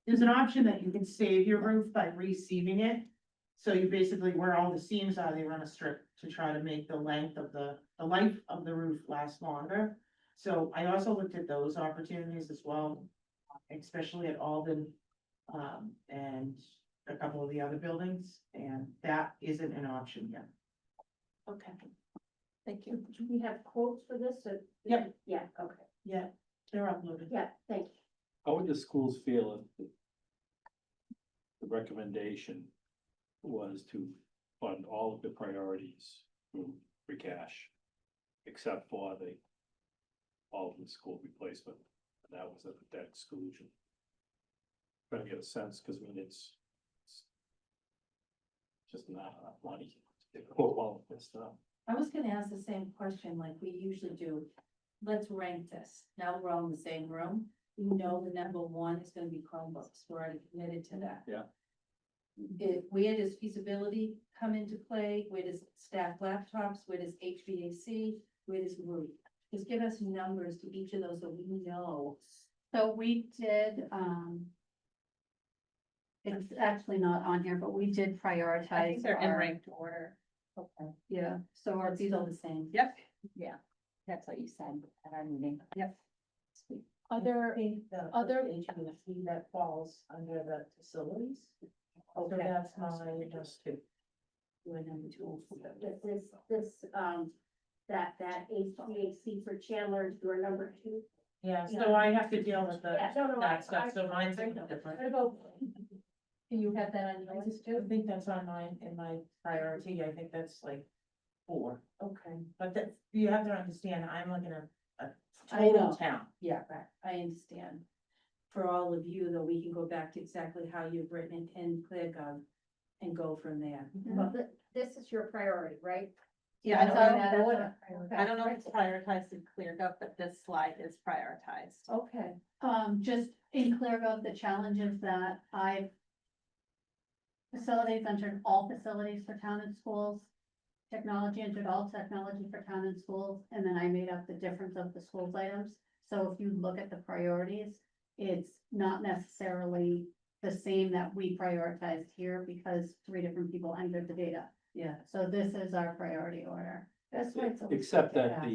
There's an option that you can save your roof by reseaming it. So you basically, where all the seams are, they run a strip to try to make the length of the life of the roof last longer. So I also looked at those opportunities as well, especially at Alden, and a couple of the other buildings, and that isn't an option yet. Okay. Thank you. Do we have quotes for this? Or- Yep. Yeah, okay, Yeah, they're uploaded. yeah, thank you. How would the schools feel if the recommendation was to fund all of the priorities through free cash, except for all of the school replacement, and that was a debt exclusion? Trying to get a sense, because I mean, it's just not enough money to quote all of this stuff. I was gonna ask the same question like we usually do. Let's rank this. Now we're all in the same room. You know, the number 1 is gonna be Chromebooks. We're already committed to that. Yeah. Where does feasibility come into play? Where does staff laptops? Where does HVAC? Where does roof? Just give us numbers to each of those so we know. So we did, it's actually not on here, but we did I prioritize think they're in our, ranked order. Okay. yeah, so our Are these all the same? Yep. Yeah, that's what you said at our meeting. Yep. Other, other- HVAC that falls under the facilities. So Okay. that's my, just two. We're number two. That HVAC for Chandler is your number 2. Yeah, so I have to deal with the, Yeah, no, that stuff, so mine's a I little know. different. Can you have that on your list I too? think that's on mine, in my priority, I think that's like 4, Okay. but that, you have to understand, I'm looking at a I know. total town. Yeah, right, I understand. For all of you, though, we can go back to exactly how you've written it in ClearGov and go from there. Well, this is your priority, right? Yeah, I don't know, Okay. I don't know if it's prioritized in ClearGov, but this slide is prioritized. Okay. just in ClearGov, the challenges that I've facilities entered all facilities for town and schools. Technology entered all technology for town and schools, and then I made up the difference of the schools items. So if you look at the priorities, it's not necessarily the same that we prioritized here because 3 different people entered the data. Yeah. So this is our priority order. That's why it's. always Except good to that ask.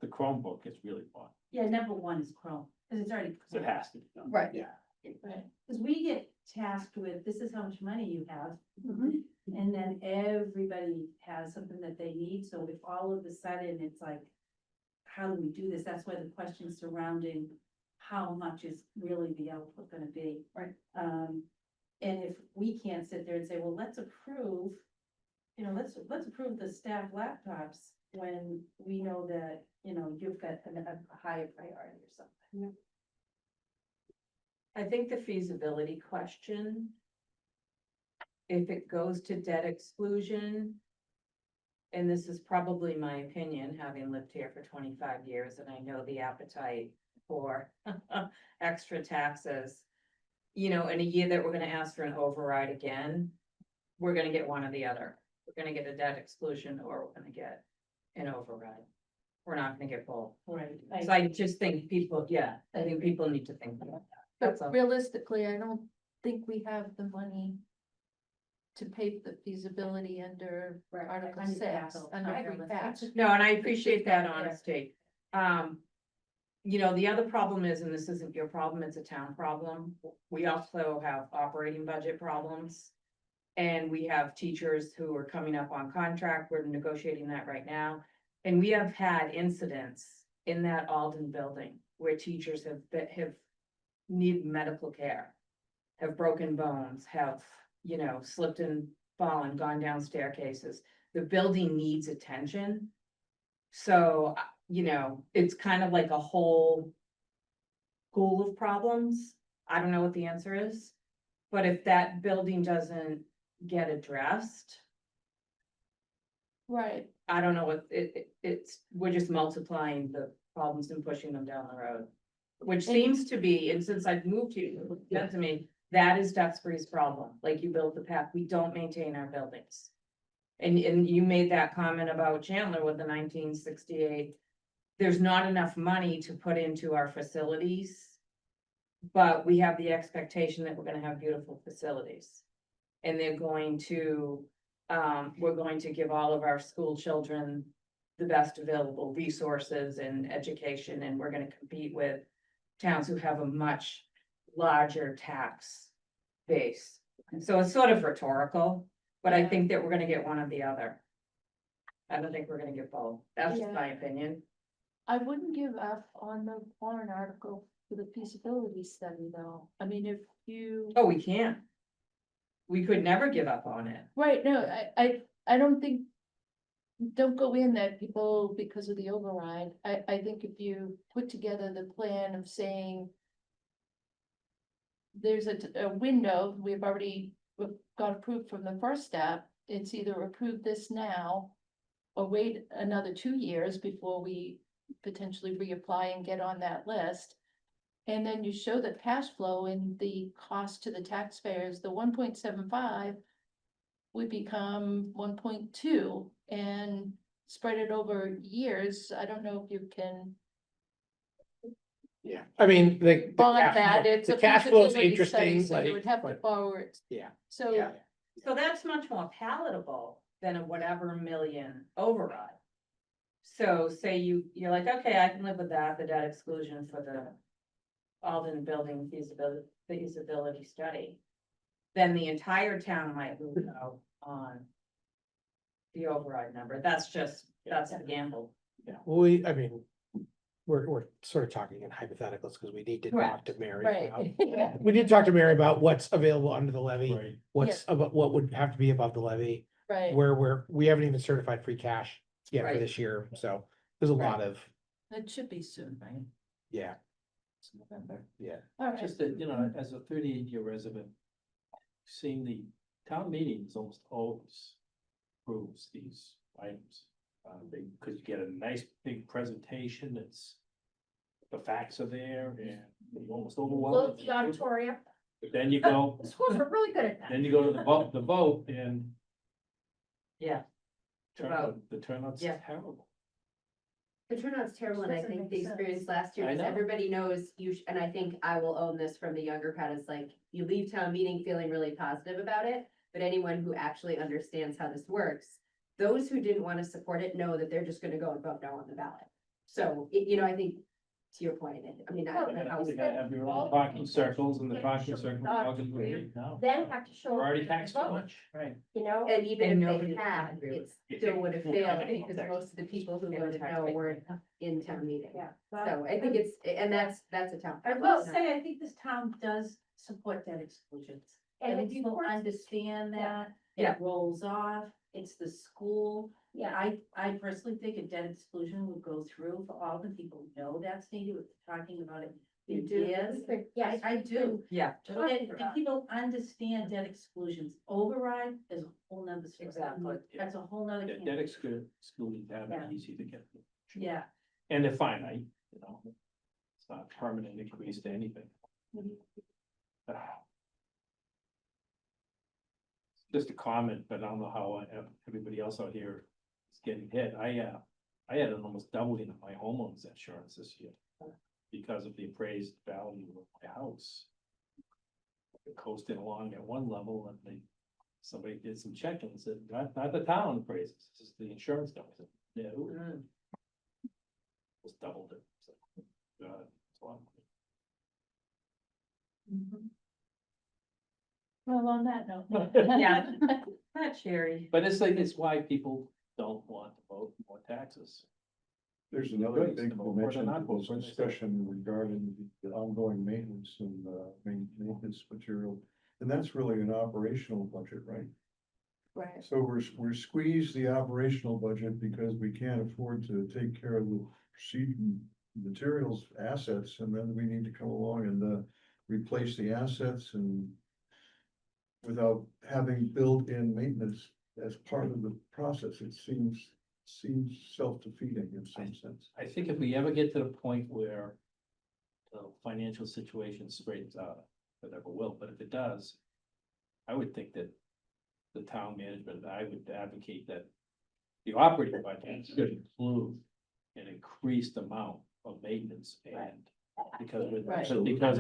the Chromebook is really fun, Yeah, number 1 is Chrome, because it's already. because it has to be done. Right. Yeah. Because we get tasked with, this is how much money you have. Mhm. And then everybody has something that they need, so if all of a sudden it's like, how do we do this? That's why the question surrounding how much is really the output gonna be. Right. And if we can't sit there and say, well, let's approve, let's approve the staff laptops when we know that, you've got a higher priority or something. I think the feasibility question, if it goes to debt exclusion, and this is probably my opinion, having lived here for 25 years, and I know the appetite for extra taxes. In a year that we're gonna ask for an override again, we're gonna get one or the other. We're gonna get a debt exclusion or we're gonna get an override. We're not gonna get both. Right. So I just think people, I think people need to think about that. That's But all. realistically, I don't think we have the money to pay for the feasibility under Article Under 6, capital. under I free agree. cash. No, and I appreciate that honesty. The other problem is, and this isn't your problem, it's a town problem. We also have operating budget problems. And we have teachers who are coming up on contract. We're negotiating that right now. And we have had incidents in that Alden building where teachers have need medical care, have broken bones, have, slipped and fallen, gone down staircases. The building needs attention. So, it's kind of like a whole pool of problems. I don't know what the answer is. But if that building doesn't get addressed, Right, I don't know what we're just multiplying the problems and pushing them down the road. Which seems to be, and since I've moved here, that to me, that is Duxbury's problem. Like, you build the path, we don't maintain our buildings. And you made that comment about Chandler with the 1968. There's not enough money to put into our facilities. But we have the expectation that we're gonna have beautiful facilities. And they're going to, we're going to give all of our school children the best available resources and education, and we're gonna compete with towns who have a much larger tax base. So it's sort of rhetorical, but I think that we're gonna get one or the other. I don't think we're gonna get both. That's just my opinion. I wouldn't give up on the warrant article for the feasibility study, though. I mean, if you. Oh, we can't. We could never give up on it. Right, no, I don't think. Don't go in that people because of the override. I think if you put together the plan of saying. There's a window, we've already got approved from the first step, it's either approve this now. Or wait another 2 years before we potentially reapply and get on that list. And then you show the cash flow and the cost to the taxpayers, the 1.75 would become 1.2 and spread it over years. I don't know if you can Yeah, I mean, the. bond that. It's The a cash flow is feasibility study, interesting, so you like, would have to but- borrow it. Yeah. So, Yeah. So that's much more palatable than a whatever million override. So say you're like, okay, I can live with that, the debt exclusion for the Alden building feasibility study. Then the entire town might lose out on the override number. That's the gamble. Yeah, well, I mean, we're sort of talking in hypotheticals because we need to talk Correct. to Mary. right. about- We need to talk to Mary about what's available under the levy, Right. what's about, what would have to be above the levy. Right. Where we haven't even certified free cash yet for Right. this year, so there's a lot of, It should be soon, right? yeah, It's November. yeah. All right. Just that, you know, as a 38-year resident, seeing the town meetings almost always proves these items. Because you get a nice big presentation, the facts are there and you almost overwhelmed. Little auditorium. But then you go, The schools are really good at that. then you go to the vote and Yeah. the turnout's Yeah. terrible. The turnout's terrible, and I Doesn't think make the sense. experience last year I is know. everybody knows and I think I will own this from the younger crowd, is like, you leave town meeting feeling really positive about it, but anyone who actually understands how this works, those who didn't want to support it know that they're just gonna go and vote no on the ballot. So, I think, to your point, I mean, I don't know how. You gotta have your own talking circles and the talking circles talking with me. No, Then have to show. we're up already to taxed too vote, much. Right. You know, And even And if nobody they had, agree with it still would have Well, failed I mean, because most of the people who They voted were no taxpayers. weren't in town meeting. yeah. So I think and that's a town. I will say, I think this town does support debt exclusions. And And it's people important. understand that, Yeah. it rolls off, it's the school. Yeah. I personally think a debt exclusion would go through for all the people who know that's needed, we're talking about it for You do. years. Yeah, I do. Yeah. And people understand debt exclusions, override is a whole nother story. Exactly. That's a whole nother. Debt can. exclusions have Yeah. it easy to get. Yeah. And they're finite, It's not a permanent increase to anything. Just a comment, but I don't know how everybody else out here is getting hit. I had an almost doubling of my homeowner's insurance this year. Because of the appraised value of my house. It coasted along at one level and somebody did some checking and said, not the town appraises, this is the insurance company. I said, no. Mm. Just doubled it. So, it's a lot of money. Well, on that note. Yeah. Not cherry. But it's why people don't want to vote more taxes. There's another Good. thing Vote to for mention the in non-vote this for the- discussion regarding the ongoing maintenance and maintenance material. And that's really an operational budget, right? Right. So we're squeezed the operational budget because we can't afford to take care of the materials, assets, and then we need to come along and replace the assets and without having built-in maintenance as part of the process, it seems self-defeating in some sense. I think if we ever get to the point where the financial situation straightens out, it never will, but if it does, I would think that the town management, I would advocate that the operating budget should include an increased amount of maintenance and because Right. because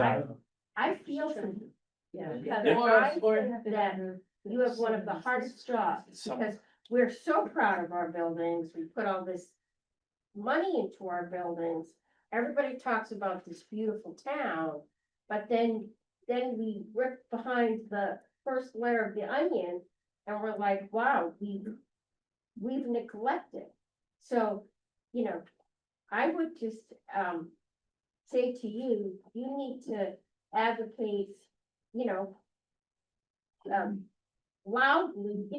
I feel for you. Yeah. Because Yeah. I think that you have one of the hardest jobs, Some- because we're so proud of our buildings, we put all this money into our buildings. Everybody talks about this beautiful town, but then we rip behind the first layer of the onion, and we're like, wow, we've neglected. So, I would just, say to you, you need to advocate, loudly,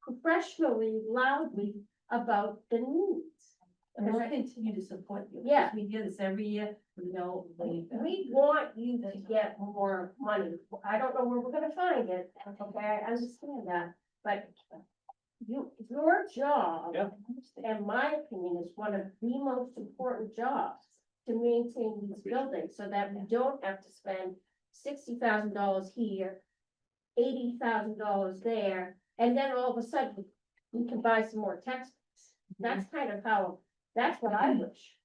professionally, loudly about the needs. And we'll continue to support you. Yeah. We do this every year, we know. We want you to get more money. I don't know where we're gonna find it, okay, I understand that, but your job, Yeah. in my opinion, is one of the most important jobs. to maintain these buildings, so that we don't have to spend $60,000 here, $80,000 there, and then all of a sudden, we can buy some more textbooks. That's kind of how, that's what I wish.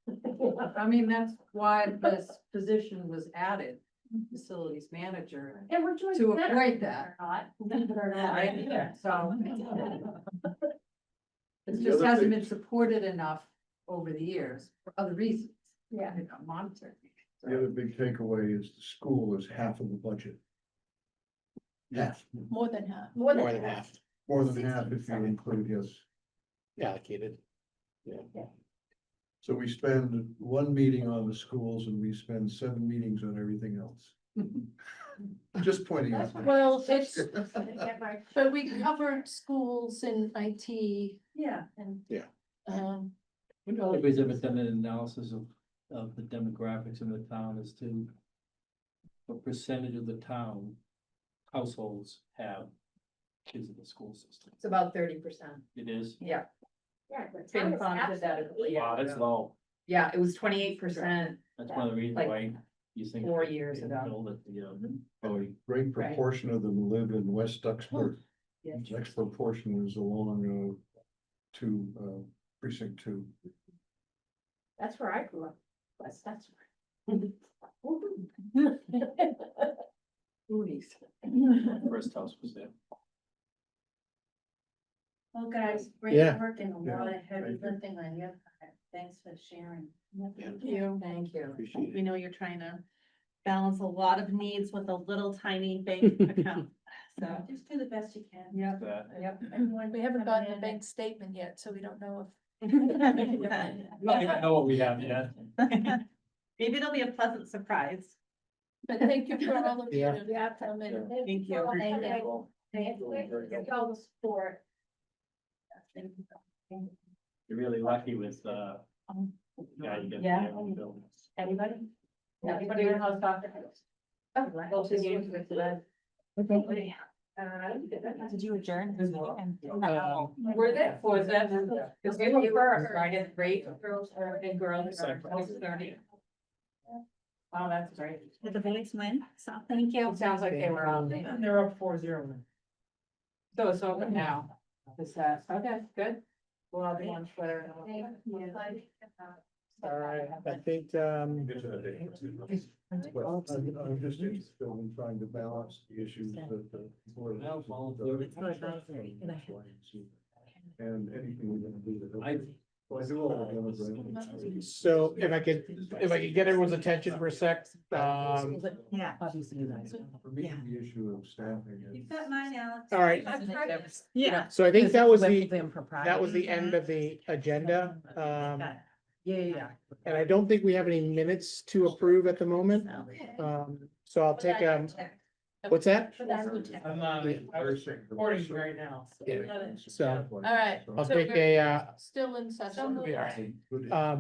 I mean, that's why this position was added, facilities manager. And we're doing To better, avoid that. believe it or not. Right, so. It The just other hasn't thing- been supported enough over the years for other reasons. Yeah. Monitoring. The other big takeaway is the school is half of the budget. Half, More than half. More More than than half. half more than half if you include, yes. allocated. So we spend one meeting on the schools and we spend 7 meetings on everything else. Just pointing out. Well, it's, Get my- but we covered schools and IT Yeah. and. Yeah. When anybody's ever done an analysis of the demographics in the town as to what percentage of the town households have kids in the school system? It's about 30%. It is, Yeah, Yeah, the town FinCom is did that. absolutely- wow, that's low. Yeah, it was 28%. That's one of the reasons Like, why you think. 4 years they ago. build it, you know, probably Great proportion of them live in West Duxbury. Yeah. Next proportion is along precinct 2. That's where I grew up. That's Movies. first house was there. Well, guys, great Yeah. work and a lot of heavy Thank you. lifting on your part. Thanks for sharing. Thank you. Thank you. Appreciate We it. know you're trying to balance a lot of needs with a little tiny bank account, so. Just do the best you can. Yep. That, Yep. Everyone We haven't have a gotten the man- bank statement yet, so we don't know we don't even know what we have yet. Maybe it'll be a pleasant surprise. if, but thank you for all of you. Yeah. to come in. Thank you. Thank you. Thank you. All the support. You're really lucky with, guy you get Yeah. there on the building. Anybody? Everybody in the house, Dr. House? Oh, Go to the games with today. Did you adjourn? Were there, was that? Because you were, right, at great girls and girls are 30. Oh, that's great. Did the boys win? So, thank you. It sounds like they were on. They're up 4-0. So it's open now. Is that, okay, good. Well, I'll be on Twitter. All right, I think, Get to the date. Well, I'm just interested in trying to balance the issues that the board. Well, And anything we're gonna do to. I- Well, I do all the demographics. so if I could get everyone's attention for a sec, Yeah. For me, the issue of staffing is. You've got mine, Alex. all right, Yeah. so I think that was the end of the agenda. Yeah. And I don't think we have any minutes to approve at the moment. So I'll take, what's that? I'm recording right now. Yeah, so All right. I'll So take we're a, Still in session. we are. So. Can I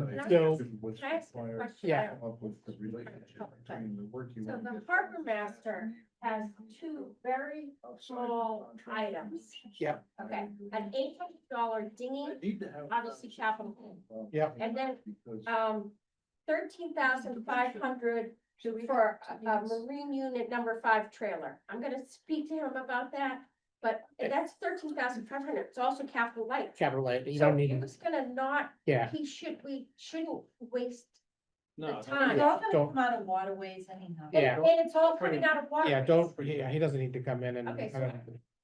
ask a question? Yeah. Come up with the relationship between the work you So want to the get. harbor master has 2 very small items. Yeah. Okay, an $800 dinghy, Need to have. obviously capital, Yeah. and then, Because 13,500 for a marine unit number 5 trailer. I'm gonna speak to him about that, but that's 13,500. It's also capital light. Capital light, you So don't need, he was gonna not, yeah, we shouldn't waste No. the time. It's all gonna Don't- come out of waterways anyhow. Yeah. And it's all coming out of water. yeah, don't, yeah, he doesn't need to come in and. Okay, so-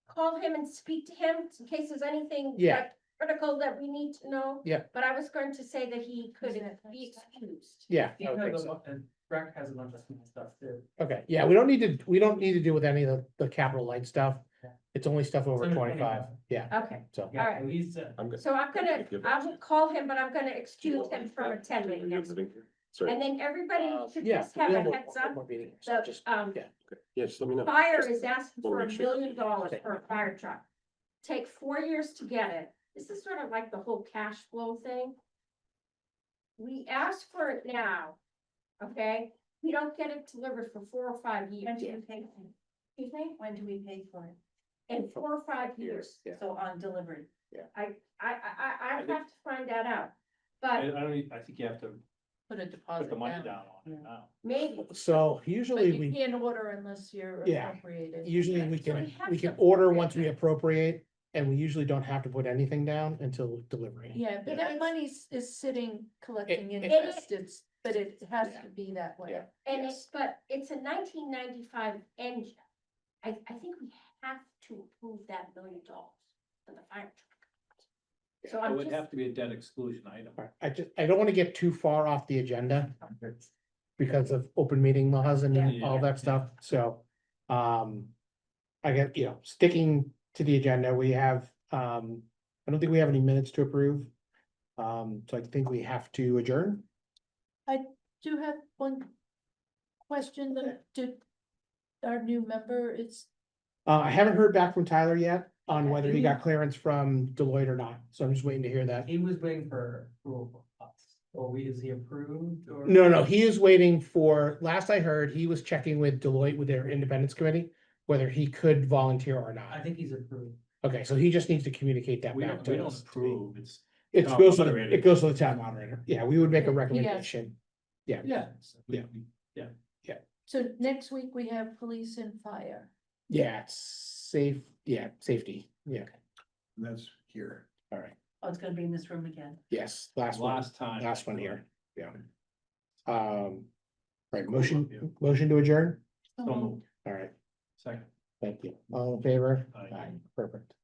Call him and speak to him in case there's anything. Yeah. like, critical that we need to know. Yeah. But I was going to say that he could be excused. Yeah, I would think so. And Breck has a bunch of small stuff too. Okay, yeah, we don't need to deal with any of the capital light stuff. It's only stuff over It's under 25, yeah, Okay, so. all right. He's, I'm good. So I'm gonna, I will call him, but I'm gonna excuse him from attending next week. Sorry, And then everybody should Yeah. just have we a have heads one up. more meeting, so The, just, yeah. yeah, just let me know. Fire is asking for Wanna $1 make sure. million for a fire truck. Take 4 years to get it. This is sort of like the whole cash flow thing. We ask for it now, okay? We don't get it delivered for 4 or 5 years. When do you pay for it? Excuse me? When do we pay for it? In 4 or 5 years. Yeah. So on delivery. I have to find that out. I But don't, I think you have to put a Put deposit the money down. down on it now. Maybe. So But usually you we, can't order unless you're Yeah, appropriated. usually we So can, we have we to can order appropriate once we that. appropriate, and we usually don't have to put anything down until delivery. Yeah, but that money is sitting collecting it- interest, but it has Yeah. to be that way. Yeah. And Yes. but it's a 1995 engine. I think we have to approve that $1 million for the fire truck. So It I'm would just, have to be a debt exclusion item. Alright, I don't wanna get too far off the agenda because of open meeting laws and Yeah. all that stuff, so, I get, sticking to the agenda, we have, I don't think we have any minutes to approve. So I think we have to adjourn. Do have one question that did our new member is, I haven't heard back from Tyler yet on Okay. whether he got clearance from Deloitte or not, so I'm just waiting to hear that. He was waiting for approval from us, or is he approved or? No, he is waiting for, last I heard, he was checking with Deloitte with their independence committee, whether he could volunteer or I not. think he's approved. Okay, so he just needs to communicate that We back don't, to we don't us. approve, it's. It town goes to, moderator. it goes to the town moderator. Yeah, we would make a Yes. recommendation. Yeah. Yeah. so next week we have police and fire. Yeah, it's safe, safety, yeah, That's here. all right, Oh, it's gonna be in this room again. yes, last one, Last time. last one here, yeah. Right, motion to adjourn, So moved. all right, Second. thank you, all in favor? Aye. Perfect.